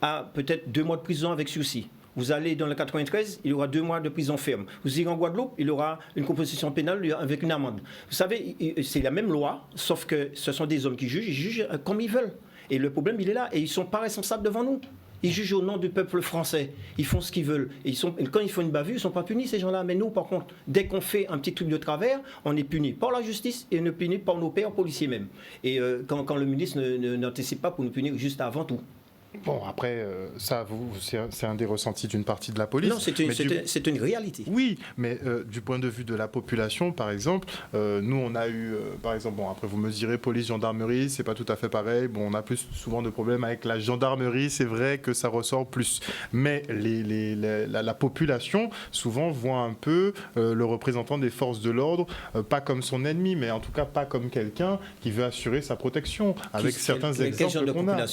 a peut-être 2 mois de prison avec sursis. Vous allez dans le 93, il y aura 2 mois de prison ferme. Vous irez en Guadeloupe, il y aura une composition pénale avec une amende. Vous savez, c'est la même loi, sauf que ce sont des hommes qui jugent, ils jugent comme ils veulent. Et le problème, il est là, et ils ne sont pas responsables devant nous. Ils jugent au nom du peuple français. Ils font ce qu'ils veulent. Et quand ils font une bavure, ils ne sont pas punis, ces gens-là. Mais nous, par contre, dès qu'on fait un petit truc de travers, on est puni par la justice et on est puni par nos pères policiers même. Et quand le ministre n'anticipe pas pour nous punir juste avant tout. Bon, après, ça, c'est un des ressentis d'une partie de la police. Non, c'est une réalité. Oui, mais du point de vue de la population, par exemple, nous, on a eu, par exemple, bon, après, vous me direz, police, gendarmerie, c'est pas tout à fait pareil. Bon, on a plus souvent de problèmes avec la gendarmerie, c'est vrai que ça ressort plus. Mais la population, souvent, voit un peu le représentant des forces de l'ordre, pas comme son ennemi, mais en tout cas, pas comme quelqu'un qui veut assurer sa protection, avec certains exemples qu'on a.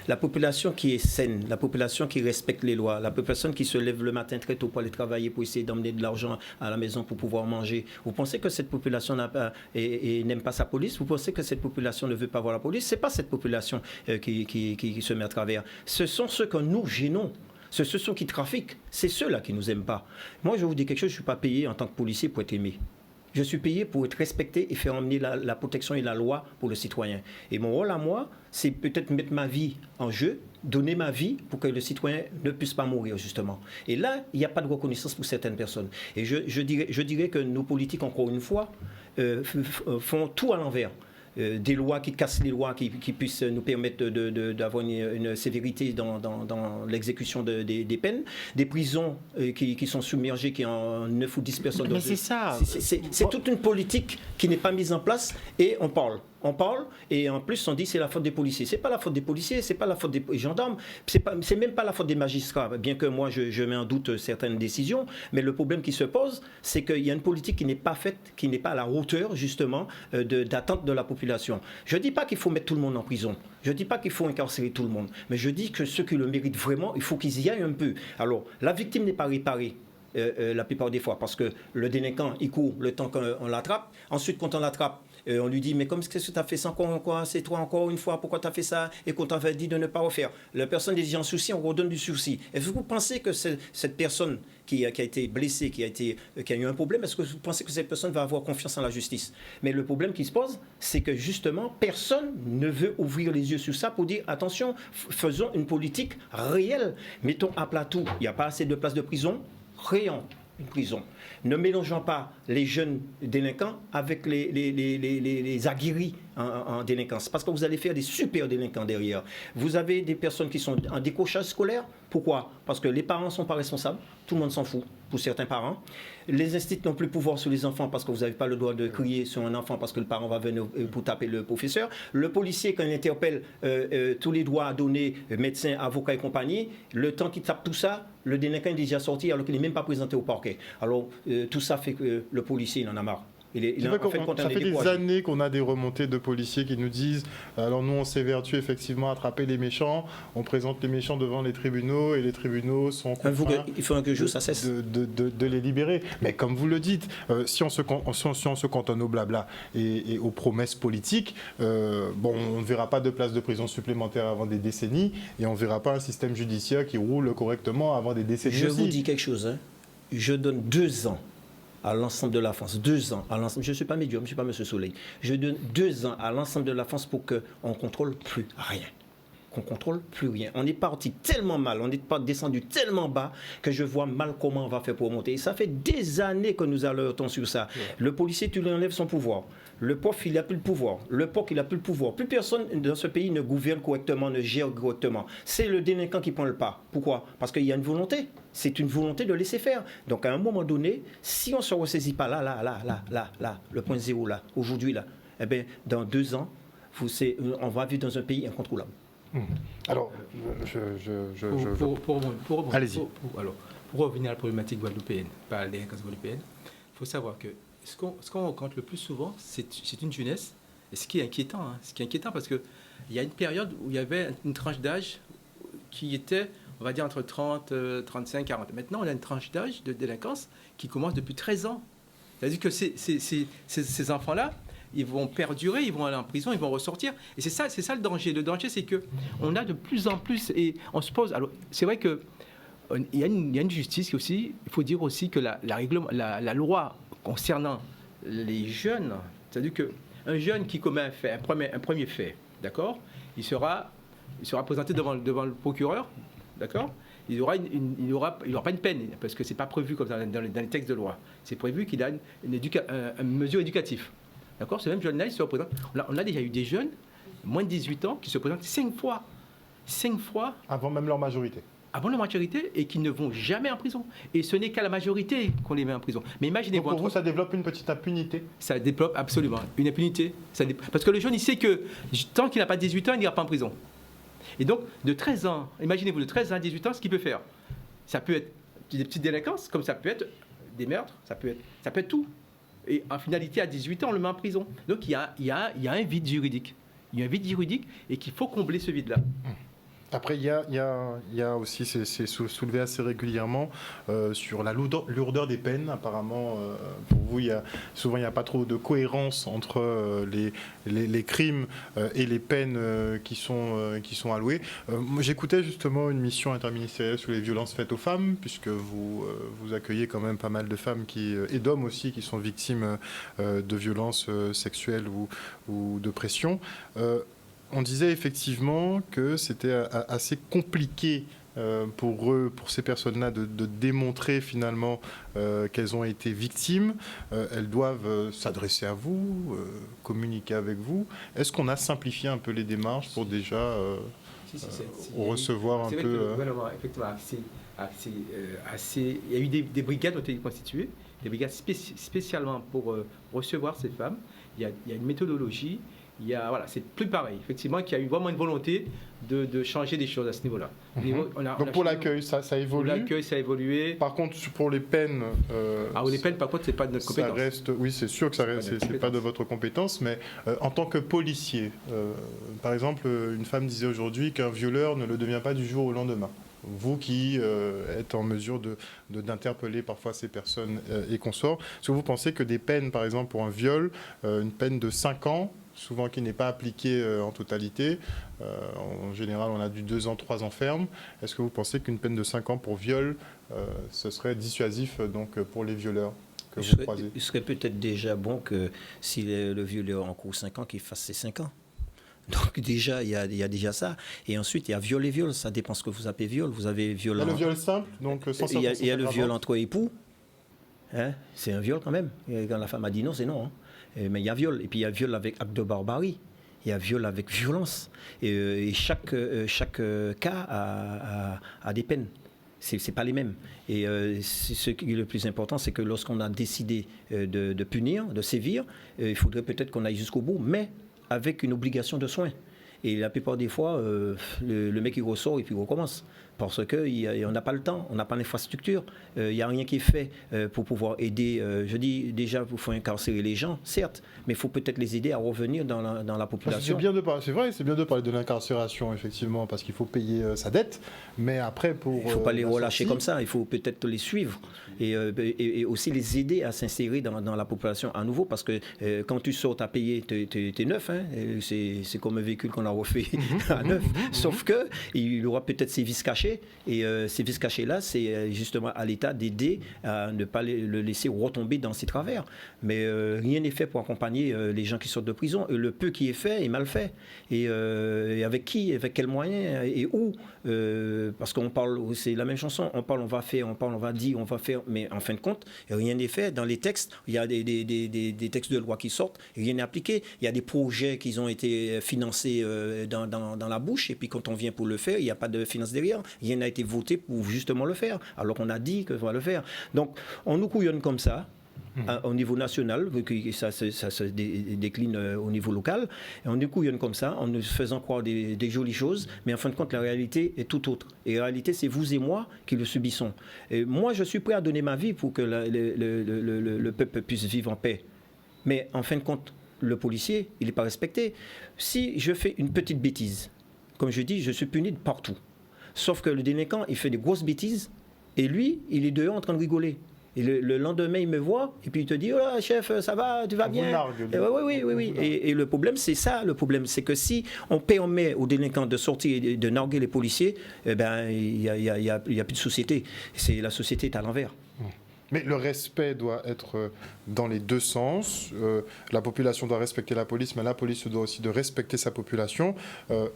La population qui est saine, la population qui respecte les lois, la population qui se lève le matin très tôt pour aller travailler, pour essayer d'emmener de l'argent à la maison pour pouvoir manger. Vous pensez que cette population n'aime pas sa police? Vous pensez que cette population ne veut pas voir la police? Ce n'est pas cette population qui se met à travers. Ce sont ceux que nous gênons. Ce sont ceux qui trafiquent. C'est ceux-là qui ne nous aiment pas. Moi, je vous dis quelque chose, je ne suis pas payé en tant que policier pour être aimé. Je suis payé pour être respecté et faire emmener la protection et la loi pour le citoyen. Et mon rôle à moi, c'est peut-être mettre ma vie en jeu, donner ma vie pour que le citoyen ne puisse pas mourir, justement. Et là, il n'y a pas de reconnaissance pour certaines personnes. Et je dirais que nos politiques, encore une fois, font tout à l'envers. des lois qui cassent les lois, qui puissent nous permettre d'avoir une sévérité dans l'exécution des peines, des prisons qui sont submergées, qui ont 9 ou 10 personnes. Mais c'est ça. C'est toute une politique qui n'est pas mise en place et on parle. Et en plus on dit c'est la faute des policiers. C'est pas la faute des policiers, c'est pas la faute des gendarmes, c'est même pas la faute des magistrats, bien que moi je mets en doute certaines décisions, mais le problème qui se pose, c'est qu'il y a une politique qui n'est pas faite, qui n'est pas à la hauteur justement d'attente de la population. Je dis pas qu'il faut mettre tout le monde en prison, je dis pas qu'il faut incarcérer tout le monde, mais je dis que ceux qui le méritent vraiment, il faut qu'ils y aillent un peu. Alors la victime n'est pas réparée. La plupart des fois, parce que le délinquant, il court le temps qu'on l'attrape. Ensuite, quand on l'attrape, on lui dit, mais comme qu'est-ce que tu as fait ça encore, c'est toi encore une fois, pourquoi tu as fait ça? Et qu'on t'avait dit de ne pas refaire. La personne est déjà en souci, on redonne du souci. Est-ce que vous pensez que cette personne qui a été blessée, qui a eu un problème, est-ce que vous pensez que cette personne va avoir confiance en la justice? Mais le problème qui se pose, c'est que justement, personne ne veut ouvrir les yeux sur ça pour dire, attention, faisons une politique réelle. Mettons à plat tout. Il n'y a pas assez de places de prison. Créons une prison. Ne mélangeons pas les jeunes délinquants avec les aguerris en délinquance. Parce que vous allez faire des super délinquants derrière. Vous avez des personnes qui sont en décrochage scolaire. Pourquoi? Parce que les parents ne sont pas responsables. Tout le monde s'en fout, pour certains parents. Les instituts n'ont plus pouvoir sur les enfants parce que vous n'avez pas le droit de crier sur un enfant parce que le parent va venir pour taper le professeur. Le policier, quand il interpelle tous les droits à donner, médecins, avocats et compagnie, le temps qu'il tape tout ça, le délinquant est déjà sorti alors qu'il n'est même pas présenté au parquet. Alors, tout ça fait que le policier, il en a marre. Ça fait des années qu'on a des remontées de policiers qui nous disent alors nous on s'évertue effectivement à attraper les méchants, on présente les méchants devant les tribunaux et les tribunaux sont contraints il faut que ça cesse de les libérer. Mais comme vous le dites, si on se cantonne au blabla et aux promesses politiques, on ne verra pas de places de prison supplémentaires avant des décennies et on ne verra pas un système judiciaire qui roule correctement avant des décennies. Je vous dis quelque chose, hein. Je donne 2 ans à l'ensemble de la France, 2 ans à l'ensemble. Je ne suis pas médium, je ne suis pas M. Soleil. Je donne 2 ans à l'ensemble de la France pour qu'on ne contrôle plus rien. Qu'on ne contrôle plus rien. On est parti tellement mal, on est descendu tellement bas que je vois mal comment on va faire pour monter. Et ça fait des années que nous alertons sur ça. Ouais. Le policier, tu lui enlèves son pouvoir. Le prof, il n'a plus le pouvoir. Le POC, il n'a plus le pouvoir. Plus personne dans ce pays ne gouverne correctement, ne gère correctement. C'est le délinquant qui prend le pas. Pourquoi? Parce qu'il y a une volonté. C'est une volonté de laisser faire. Donc, à un moment donné, si on ne se ressaisit pas là, le point zéro là, aujourd'hui là, eh bien, dans 2 ans, on va vivre dans un pays incontrôlable. Alors, allez-y. Pour revenir à la problématique guadeloupéenne, pas à la délinquance guadeloupéenne, il faut savoir que ce qu'on rencontre le plus souvent, c'est une jeunesse, et ce qui est inquiétant, parce qu'il y a une période où il y avait une tranche d'âge qui était, on va dire, entre 30, 35, 40. Maintenant, on a une tranche d'âge de délinquance qui commence depuis 13 ans. C'est-à-dire que ces enfants-là, ils vont perdurer, ils vont aller en prison, ils vont ressortir. Et c'est ça le danger. Le danger, c'est qu'on a de plus en plus, et on se pose... Alors, c'est vrai qu'il y a une justice aussi, il faut dire aussi que la loi concernant les jeunes, c'est-à-dire qu'un jeune qui commet un premier fait, d'accord, il sera présenté devant le procureur, d'accord, il aura pas une peine, parce que c'est pas prévu comme ça dans les textes de loi. C'est prévu qu'il a une mesure éducative. D'accord, ce même jeune-là, il se représente. On a déjà eu des jeunes, moins de 18 ans, qui se présentent 5 fois. 5 fois. Avant même leur majorité. Avant leur majorité, et qui ne vont jamais en prison. Et ce n'est qu'à la majorité qu'on les met en prison. Mais imaginez-vous. Donc pour vous, ça développe une petite impunité? Ça développe absolument une impunité. Parce que le jeune, il sait que tant qu'il n'a pas 18 ans, il n'ira pas en prison. Et donc, de 13 ans, imaginez-vous, de 13 ans à 18 ans, ce qu'il peut faire. Ça peut être des petites délinquances, comme ça peut être des meurtres, ça peut être tout. Et en finalité, à 18 ans, on le met en prison. Donc, il y a un vide juridique. Il y a un vide juridique et qu'il faut combler ce vide-là. Après, il y a aussi, c'est soulevé assez régulièrement sur la lourdeur des peines. Apparemment, pour vous, souvent, il n'y a pas trop de cohérence entre les crimes et les peines qui sont allouées. J'écoutais justement une mission interministérielle sur les violences faites aux femmes, puisque vous accueillez quand même pas mal de femmes et d'hommes aussi qui sont victimes de violences sexuelles ou de pression. On disait effectivement que c'était assez compliqué pour ces personnes-là de démontrer finalement qu'elles ont été victimes. Elles doivent s'adresser à vous, communiquer avec vous. Est-ce qu'on a simplifié un peu les démarches pour déjà recevoir un peu... Effectivement, il y a eu des brigades qui ont été constituées, des brigades spécialement pour recevoir ces femmes. Il y a une méthodologie. C'est plus pareil. Effectivement, qu'il y a eu vraiment une volonté de changer des choses à ce niveau-là. Donc pour l'accueil, ça évolue. Pour l'accueil, ça a évolué. Par contre, pour les peines... les peines, par contre, c'est pas de notre compétence. Oui, c'est sûr que c'est pas de votre compétence, mais en tant que policier, par exemple, une femme disait aujourd'hui qu'un violeur ne le devient pas du jour au lendemain. Vous qui êtes en mesure d'interpeller parfois ces personnes et consorts, est-ce que vous pensez que des peines, par exemple, pour un viol, une peine de 5 ans, souvent qui n'est pas appliquée en totalité, en général on a du 2 ans, 3 ans ferme, est-ce que vous pensez qu'une peine de 5 ans pour viol, ce serait dissuasif donc, pour les violeurs que vous croisez? Il serait peut-être déjà bon que si le violeur encourt 5 ans, qu'il fasse ses 5 ans. Donc déjà, il y a déjà ça. Et ensuite, il y a viol et viol. Ça dépend ce que vous appelez viol. Vous avez viol. Il y a le viol simple, donc sans il y a le viol entre époux. Hein, c'est un viol quand même. Et quand la femme a dit non, c'est non. Hein. Mais il y a viol. Et puis il y a viol avec acte de barbarie. Il y a viol avec violence. Et chaque cas a des peines. C'est pas les mêmes. Et ce qui est le plus important, c'est que lorsqu'on a décidé de punir, de sévir, il faudrait peut-être qu'on aille jusqu'au bout, mais avec une obligation de soins. Et la plupart des fois, le mec il ressort et puis il recommence. Parce qu'on n'a pas le temps, on n'a pas l'infrastructure, il n'y a rien qui est fait pour pouvoir aider. Je dis déjà, il faut incarcérer les gens, certes, mais il faut peut-être les aider à revenir dans la population. C'est vrai, c'est bien de parler de l'incarcération, effectivement, parce qu'il faut payer sa dette, mais après, pour... Il ne faut pas les relâcher comme ça, il faut peut-être les suivre et aussi les aider à s'insérer dans la population à nouveau, parce que quand tu sors à payer, t'es neuf, hein, c'est comme un véhicule qu'on a refait à neuf, sauf qu'il aura peut-être ses vices cachés. Et ces vices cachés-là, c'est justement à l'État d'aider à ne pas le laisser retomber dans ses travers. Mais rien n'est fait pour accompagner les gens qui sortent de prison. Et le peu qui est fait est mal fait. Et avec qui, avec quels moyens et où parce qu'on parle, c'est la même chanson, on parle, on va faire, on parle, on va dire, on va faire, mais en fin de compte, rien n'est fait. Dans les textes, il y a des textes de loi qui sortent, rien n'est appliqué. Il y a des projets qui ont été financés dans la bouche, et puis quand on vient pour le faire, il n'y a pas de finance derrière. Rien n'a été voté pour justement le faire, alors qu'on a dit qu'on va le faire. Donc, on nous couillonne comme ça, au niveau national, ça se décline au niveau local, et on nous couillonne comme ça, en nous faisant croire des jolies choses, mais en fin de compte, la réalité est tout autre. Et la réalité, c'est vous et moi qui le subissons. Et moi, je suis prêt à donner ma vie pour que le peuple puisse vivre en paix. Mais en fin de compte, le policier, il n'est pas respecté. Si je fais une petite bêtise, comme je dis, je suis puni de partout. Sauf que le délinquant, il fait des grosses bêtises, et lui, il est dehors en train de rigoler. Et le lendemain, il me voit, et puis il te dit « Oh chef, ça va, tu vas bien ?» Oui. Et le problème, c'est ça. Le problème, c'est que si on permet aux délinquants de sortir et de narguer les policiers, eh ben, il n'y a plus de société. La société est à l'envers. Mais le respect doit être dans les deux sens. La population doit respecter la police, mais la police doit aussi de respecter sa population.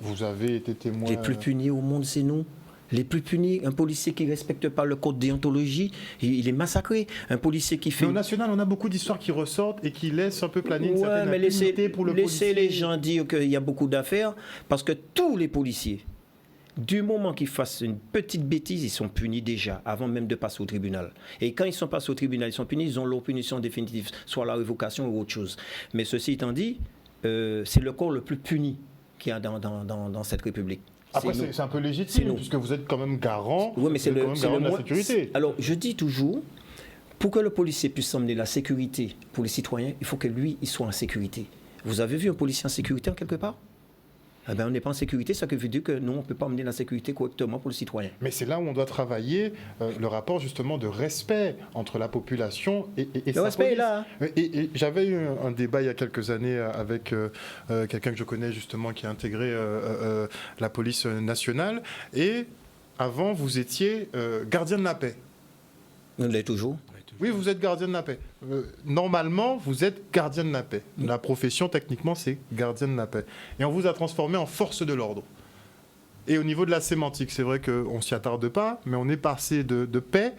Vous avez été témoin... Les plus punis au monde, c'est nous. Les plus punis, un policier qui ne respecte pas le code déontologie, il est massacré. Un policier qui fait... Mais au national, on a beaucoup d'histoires qui ressortent et qui laissent un peu planer une certaine impunité pour le policier. Laissez les gens dire qu'il y a beaucoup d'affaires, parce que tous les policiers, du moment qu'ils fassent une petite bêtise, ils sont punis déjà, avant même de passer au tribunal. Et quand ils sont passés au tribunal, ils sont punis, ils ont leur punition définitive, soit la révocation ou autre chose. Mais ceci étant dit, c'est le corps le plus puni qu'il y a dans cette République. Après, c'est un peu légitime, puisque vous êtes quand même garant, oui, mais c'est de la sécurité. Alors, je dis toujours, pour que le policier puisse emmener la sécurité pour les citoyens, il faut que lui, il soit en sécurité. Vous avez vu un policier en sécurité en quelque part ? Eh bien, on n'est pas en sécurité, ça veut dire que nous, on ne peut pas emmener la sécurité correctement pour le citoyen. Mais c'est là où on doit travailler le rapport justement de respect entre la population et le respect police. Est là. Et j'avais eu un débat il y a quelques années avec quelqu'un que je connais justement qui a intégré la police nationale. Et avant, vous étiez gardien de la paix. On l'est toujours. Oui, vous êtes gardien de la paix. Normalement, vous êtes gardien de la paix. La profession, techniquement, c'est gardien de la paix. Et on vous a transformé en force de l'ordre. Et au niveau de la sémantique, c'est vrai qu'on ne s'y attarde pas, mais on est passé de paix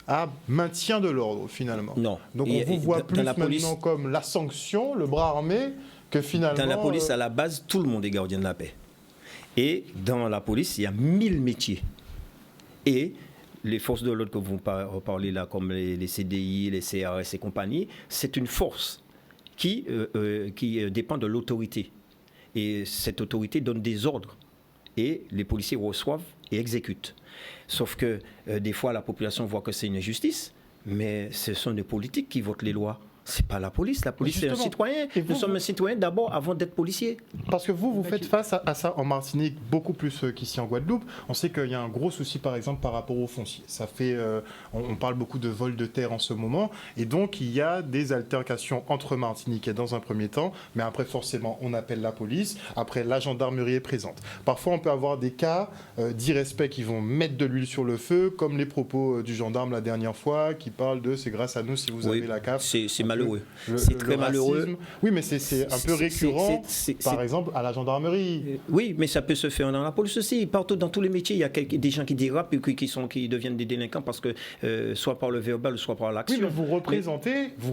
à maintien de l'ordre, finalement. Non. Donc on vous voit plus la police, maintenant comme la sanction, le bras armé, que finalement... Dans la police, à la base, tout le monde est gardien de la paix. Et dans la police, il y a 1000 métiers. Et les forces de l'ordre que vous parlez là, comme les CDI, les CRS et compagnie, c'est une force qui dépend de l'autorité. Et cette autorité donne des ordres. Et les policiers reçoivent et exécutent. Sauf que des fois, la population voit que c'est une injustice, mais ce sont des politiques qui votent les lois. C'est pas la police. La police, c'est un citoyen. Nous sommes un citoyen d'abord avant d'être policier. Parce que vous faites face à ça en Martinique beaucoup plus qu'ici en Guadeloupe. On sait qu'il y a un gros souci, par exemple, par rapport aux fonciers. Ça fait, on parle beaucoup de vol de terre en ce moment. Et donc, il y a des altercations entre Martiniquais dans un premier temps. Mais après, forcément, on appelle la police. Après, la gendarmerie est présente. Parfois, on peut avoir des cas d'irrespect qui vont mettre de l'huile sur le feu, comme les propos du gendarme la dernière fois, qui parle de « c'est grâce à nous si vous avez la CAF ». C'est malheureux. C'est très malheureux. Oui, mais c'est un peu récurrent, par exemple, à la gendarmerie. Oui, mais ça peut se faire dans la police aussi. Partout, dans tous les métiers, il y a des gens qui dérapent et qui deviennent des délinquants parce que soit par le verbal, soit par l'action. Oui, mais vous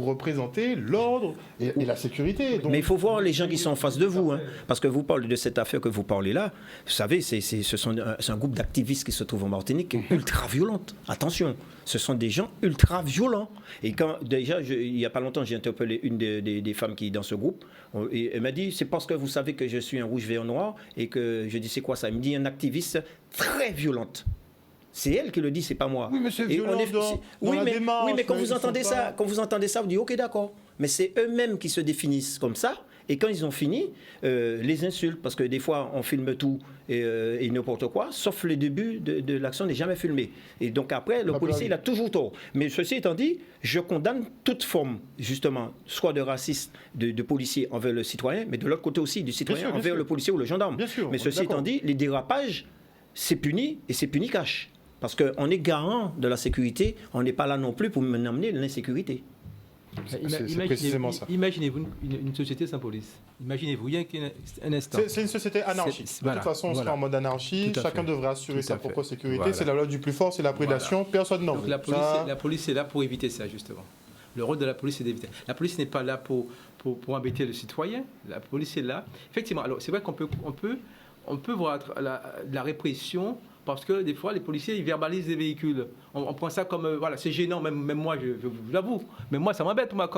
représentez l'ordre et la sécurité. Donc... Mais il faut voir les gens qui sont en face de vous. Hein, parce que vous parlez de cette affaire que vous parlez là. Vous savez, c'est un groupe d'activistes qui se trouve en Martinique ultra violente. Attention, ce sont des gens ultra violents. Et quand, déjà, il n'y a pas longtemps, j'ai interpellé une des femmes qui est dans ce groupe. Et elle m'a dit, c'est parce que vous savez que je suis un rouge, vert, noir. Et que je dis, c'est quoi ça? Elle me dit, un activiste très violente. C'est elle qui le dit, c'est pas moi. Oui, mais c'est violent dans la démarche. Oui, mais quand vous entendez ça, vous dites, ok, d'accord. Mais c'est eux-mêmes qui se définissent comme ça. Et quand ils ont fini, les insultes, parce que des fois, on filme tout et n'importe quoi, sauf le début de l'action n'est jamais filmé. Et donc après, le policier, il a toujours tort. Mais ceci étant dit, je condamne toute forme, justement, soit de racisme de policier envers le citoyen, mais de l'autre côté aussi, du citoyen envers le policier ou le gendarme. Bien sûr, mais ceci étant dit, les dérapages, c'est puni, et c'est puni cash. Parce qu'on est garant de la sécurité, on n'est pas là non plus pour amener l'insécurité. C'est précisément ça. Imaginez-vous une société sans police. Imaginez-vous, il y a un instant. C'est une société anarchique. De toute façon, on sera en mode anarchie. Chacun devrait assurer sa propre sécurité. Voilà. C'est la loi du plus fort, c'est la prédation. Personne n'en veut. La police est là pour éviter ça, justement. Le rôle de la police, c'est d'éviter. La police n'est pas là pour embêter le citoyen. La police est là. Effectivement, alors c'est vrai qu'on peut voir la répression. Parce que des fois, les policiers, ils verbalisent les véhicules. On prend ça comme, voilà, c'est gênant, même moi, je vous l'avoue. Mais moi, ça m'embête, moi,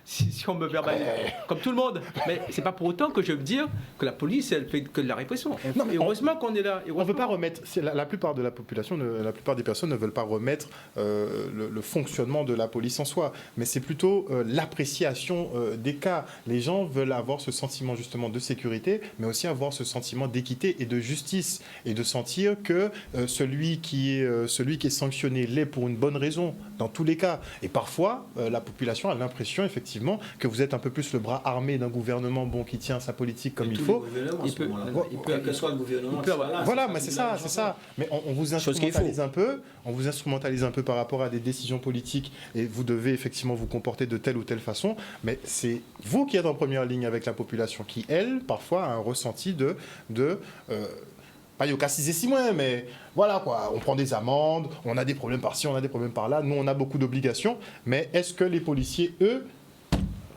si on me verbalise, comme tout le monde. Mais c'est pas pour autant que je veux dire que la police, elle fait que de la répression. Non, mais heureusement qu'on est là. On ne veut pas remettre, la plupart de la population, la plupart des personnes ne veulent pas remettre le fonctionnement de la police en soi. Mais c'est plutôt l'appréciation des cas. Les gens veulent avoir ce sentiment, justement, de sécurité, mais aussi avoir ce sentiment d'équité et de justice. Et de sentir que celui qui est sanctionné l'est pour une bonne raison, dans tous les cas. Et parfois, la population a l'impression, effectivement, que vous êtes un peu plus le bras armé d'un gouvernement qui tient sa politique comme il faut. Quel que soit le gouvernement. Voilà, mais c'est ça. Mais on vous instrumentalise un peu par rapport à des décisions politiques et vous devez effectivement vous comporter de telle ou telle façon. Mais c'est vous qui êtes en première ligne avec la population qui, elle, parfois a un ressenti pas yokacisé si moins, mais voilà quoi, on prend des amendes, on a des problèmes par-ci, on a des problèmes par-là, nous on a beaucoup d'obligations, mais est-ce que les policiers, eux,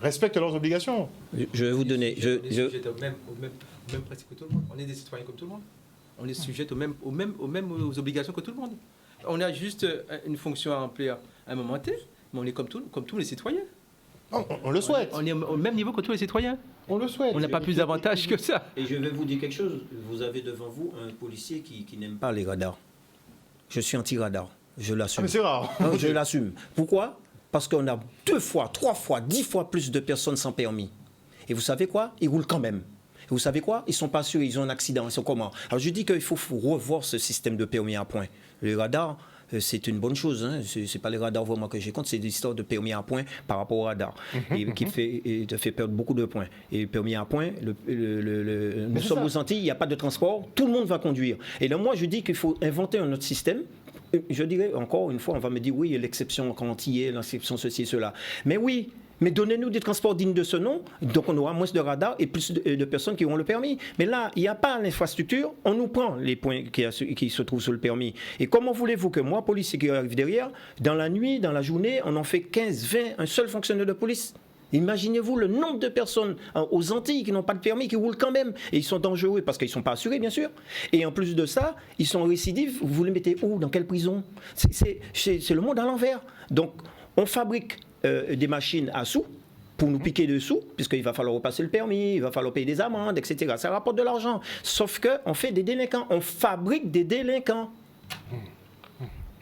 respectent leurs obligations? Je vais vous donner... On est sujet au même principe que tout le monde, on est des citoyens comme tout le monde, on est sujet aux mêmes obligations que tout le monde. On a juste une fonction à remplir à un moment T, mais on est comme tous les citoyens. On le souhaite. On est au même niveau que tous les citoyens. On le souhaite. On n'a pas plus d'avantages que ça. Et je vais vous dire quelque chose. Vous avez devant vous un policier qui n'aime pas les radars. Je suis anti-radar. Je l'assume. Mais c'est rare. Non, je l'assume. Pourquoi? Parce qu'on a 2 fois, 3 fois, 10 fois plus de personnes sans permis. Et vous savez quoi? Ils roulent quand même. Et vous savez quoi? Ils ne sont pas sûrs, ils ont un accident. Ils sont comment? Alors je dis qu'il faut revoir ce système de permis à point. Les radars, c'est une bonne chose. Hein. Ce n'est pas les radars vraiment que j'ai compte, c'est l'histoire de permis à point par rapport au radar. Et qui fait perdre beaucoup de points. Et permis à point, nous sommes aux Antilles, il n'y a pas de transport, tout le monde va conduire. Et là, moi, je dis qu'il faut inventer un autre système. Je dirais, encore une fois, on va me dire, oui, l'exception quand il y est, l'exception ceci et cela. Mais oui, Mais donnez-nous des transports dignes de ce nom, donc on aura moins de radars et plus de personnes qui auront le permis. Mais là, il n'y a pas l'infrastructure, on nous prend les points qui se trouvent sur le permis. Et comment voulez-vous que moi, policier qui arrive derrière, dans la nuit, dans la journée, on en fait 15, 20, un seul fonctionnaire de police? Imaginez-vous le nombre de personnes aux Antilles qui n'ont pas de permis, qui roulent quand même. Et ils sont dangereux parce qu'ils ne sont pas assurés, bien sûr. Et en plus de ça, ils sont récidifs. Vous les mettez où? Dans quelle prison? C'est le monde à l'envers. Donc, on fabrique des machines à sous pour nous piquer dessous, puisqu'il va falloir repasser le permis, il va falloir payer des amendes, etc. Ça rapporte de l'argent. Sauf qu'on fait des délinquants. On fabrique des délinquants.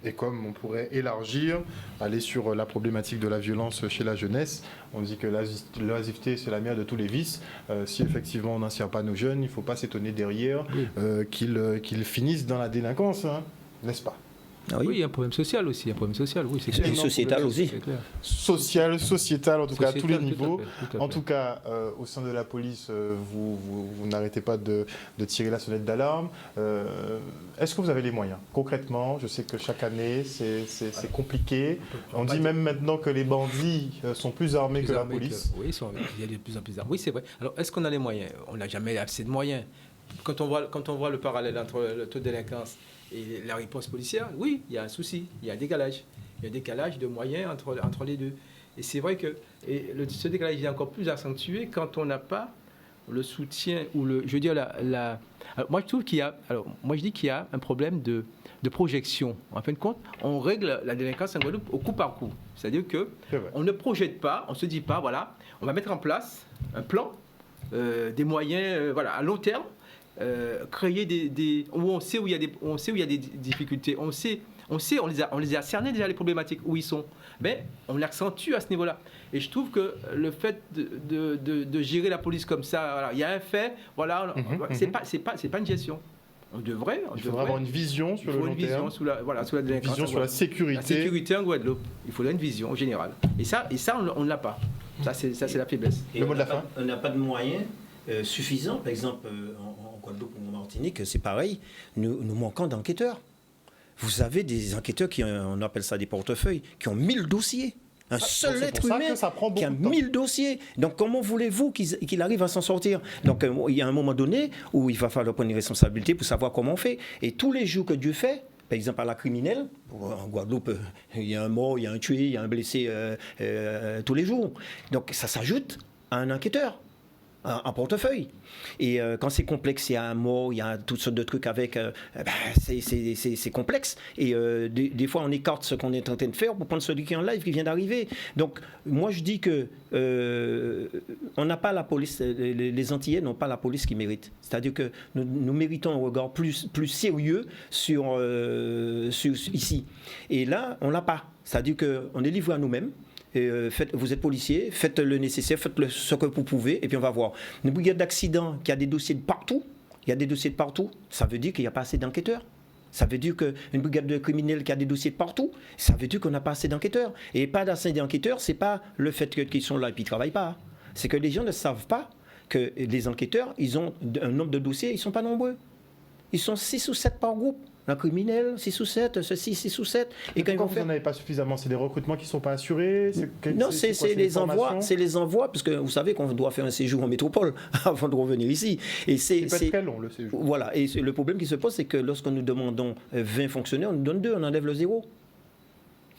Et comme on pourrait élargir, aller sur la problématique de la violence chez la jeunesse, on dit que l'oisiveté, c'est la mère de tous les vices. Si effectivement on n'insère pas nos jeunes, il ne faut pas s'étonner derrière qu'ils finissent dans la délinquance, hein, n'est-ce pas? Ah oui, il y a un problème social aussi, oui, c'est clair. Et sociétal aussi. Social, sociétal, en tout cas à tous les niveaux. En fait. tout cas, au sein de la police, vous n'arrêtez pas de tirer la sonnette d'alarme. Est-ce que vous avez les moyens? Concrètement, je sais que chaque année, c'est compliqué. On dit même maintenant que les bandits sont plus armés que la police. Oui, il y a de plus en plus d'armes. Oui, c'est vrai. Alors, est-ce qu'on a les moyens? On n'a jamais assez de moyens. Quand on voit le parallèle entre le taux de délinquance et la réponse policière, oui, il y a un souci, il y a un décalage. Il y a un décalage de moyens entre les deux. Et c'est vrai que ce décalage est encore plus accentué quand on n'a pas le soutien ou alors, moi je dis qu'il y a un problème de projection. En fin de compte, on règle la délinquance en Guadeloupe au coup par coup. C'est-à-dire qu'on ne projette pas, on ne se dit pas, voilà, on va mettre en place un plan, des moyens à long terme, créer où on sait où il y a des difficultés, on les a cernés déjà les problématiques où ils sont, mais on l'accentue à ce niveau-là. Et je trouve que le fait de gérer la police comme ça, il y a un fait, c'est pas une gestion. Il faudrait avoir une vision sur le long terme. Sur la délinquance, une vision sur la sécurité. La sécurité en Guadeloupe. Il faudrait une vision générale. Et ça on ne l'a pas. Ça c'est la faiblesse. Et on n'a pas de moyens suffisants. Par exemple, en Guadeloupe ou en Martinique, c'est pareil. Nous manquons d'enquêteurs. Vous avez des enquêteurs on appelle ça des portefeuilles, qui ont 1000 dossiers. Un seul être humain qui a 1000 dossiers. Donc comment voulez-vous qu'il arrive à s'en sortir? Donc il y a un moment donné où il va falloir prendre une responsabilité pour savoir comment on fait. Et tous les jours que Dieu fait, par exemple à la criminelle, en Guadeloupe, il y a un mort, il y a un tué, il y a un blessé tous les jours. Donc ça s'ajoute à un enquêteur. Un portefeuille. Et quand c'est complexe, il y a un mot, il y a toutes sortes de trucs avec. C'est complexe. Et des fois, on écarte ce qu'on est en train de faire pour prendre celui qui est en live, qui vient d'arriver. Donc, moi, je dis que on n'a pas la police. Les Antillais n'ont pas la police qu'ils méritent. C'est-à-dire que nous méritons un regard plus sérieux sur ici. Et là, on l'a pas. C'est-à-dire qu'on est livré à nous-mêmes. Vous êtes policier, faites le nécessaire, faites ce que vous pouvez, et puis on va voir. Une brigade d'accident qui a des dossiers de partout, ça veut dire qu'il n'y a pas assez d'enquêteurs. Ça veut dire qu'une brigade de criminels qui a des dossiers de partout, ça veut dire qu'on n'a pas assez d'enquêteurs. Et pas assez d'enquêteurs, c'est pas le fait qu'ils sont là et puis ils ne travaillent pas. C'est que les gens ne savent pas que les enquêteurs, ils ont un nombre de dossiers, ils ne sont pas nombreux. Ils sont 6 ou 7 par groupe. Un criminel, 6 ou 7, ceci, 6 ou 7. Et quand vous n'en avez pas suffisamment, c'est des recrutements qui ne sont pas assurés? Non, c'est les envois, parce que vous savez qu'on doit faire un séjour en métropole avant de revenir ici. Et c'est très long, le séjour. Voilà, et le problème qui se pose, c'est que lorsque nous demandons 20 fonctionnaires, on nous donne 2, on enlève le 0.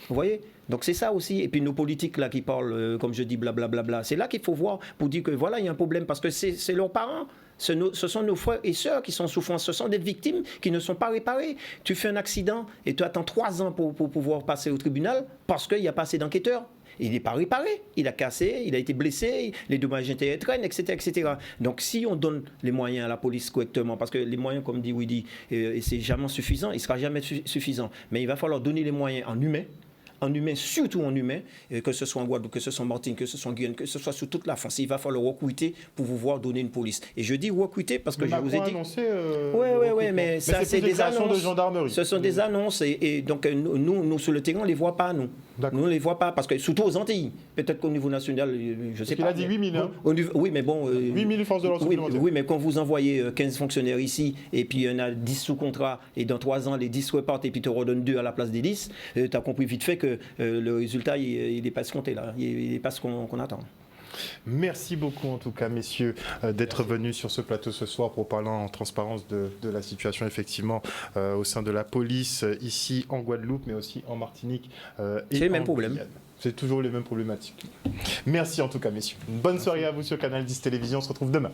Vous voyez? Donc c'est ça aussi. Et puis nos politiques là qui parlent, comme je dis, blablabla, c'est là qu'il faut voir pour dire que voilà, il y a un problème, parce que c'est leurs parents. Ce sont nos frères et sœurs qui sont en souffrance. Ce sont des victimes qui ne sont pas réparées. Tu fais un accident et tu attends 3 ans pour pouvoir passer au tribunal parce qu'il n'y a pas assez d'enquêteurs. Il n'est pas réparé. Il a cassé, il a été blessé, les dommages intérêts traînent, etc., etc. Donc si on donne les moyens à la police correctement, parce que les moyens, comme dit Widi, c'est jamais suffisant, il ne sera jamais suffisant. Mais il va falloir donner les moyens en humain, surtout en humain, que ce soit en Guadeloupe, que ce soit en Martinique, que ce soit en Guyane, que ce soit sur toute la France. Il va falloir recruter pour pouvoir donner une police. Et je dis recruter parce que je vous ai dit... Oui, mais ça, c'est des annonces. De gendarmerie. Ce sont des annonces. Et donc, nous, sur le terrain, on ne les voit pas, nous. D'accord. Nous, on ne les voit pas, parce que surtout aux Antilles. Peut-être qu'au niveau national, je ne sais Il pas. a dit 8 000. Hein. Oui, mais bon. 8 000 forces de l'ordre oui, supplémentaires. oui, mais quand vous envoyez 15 fonctionnaires ici, et puis il y en a 10 sous contrat, et dans 3 ans, les 10 repartent, et puis tu redonnes 2 à la place des 10, tu as compris vite fait que le résultat, il n'est pas escompté, là. Il n'est pas ce qu'on attend. Merci beaucoup en tout cas, messieurs, d'être venus sur ce plateau ce soir pour parler en transparence de la situation effectivement au sein de la police ici en Guadeloupe, mais aussi en Martinique. C'est les mêmes problèmes. C'est toujours les mêmes problématiques. Merci en tout cas, messieurs. Une bonne soirée à vous sur Canal 10 Télévision. On se retrouve demain.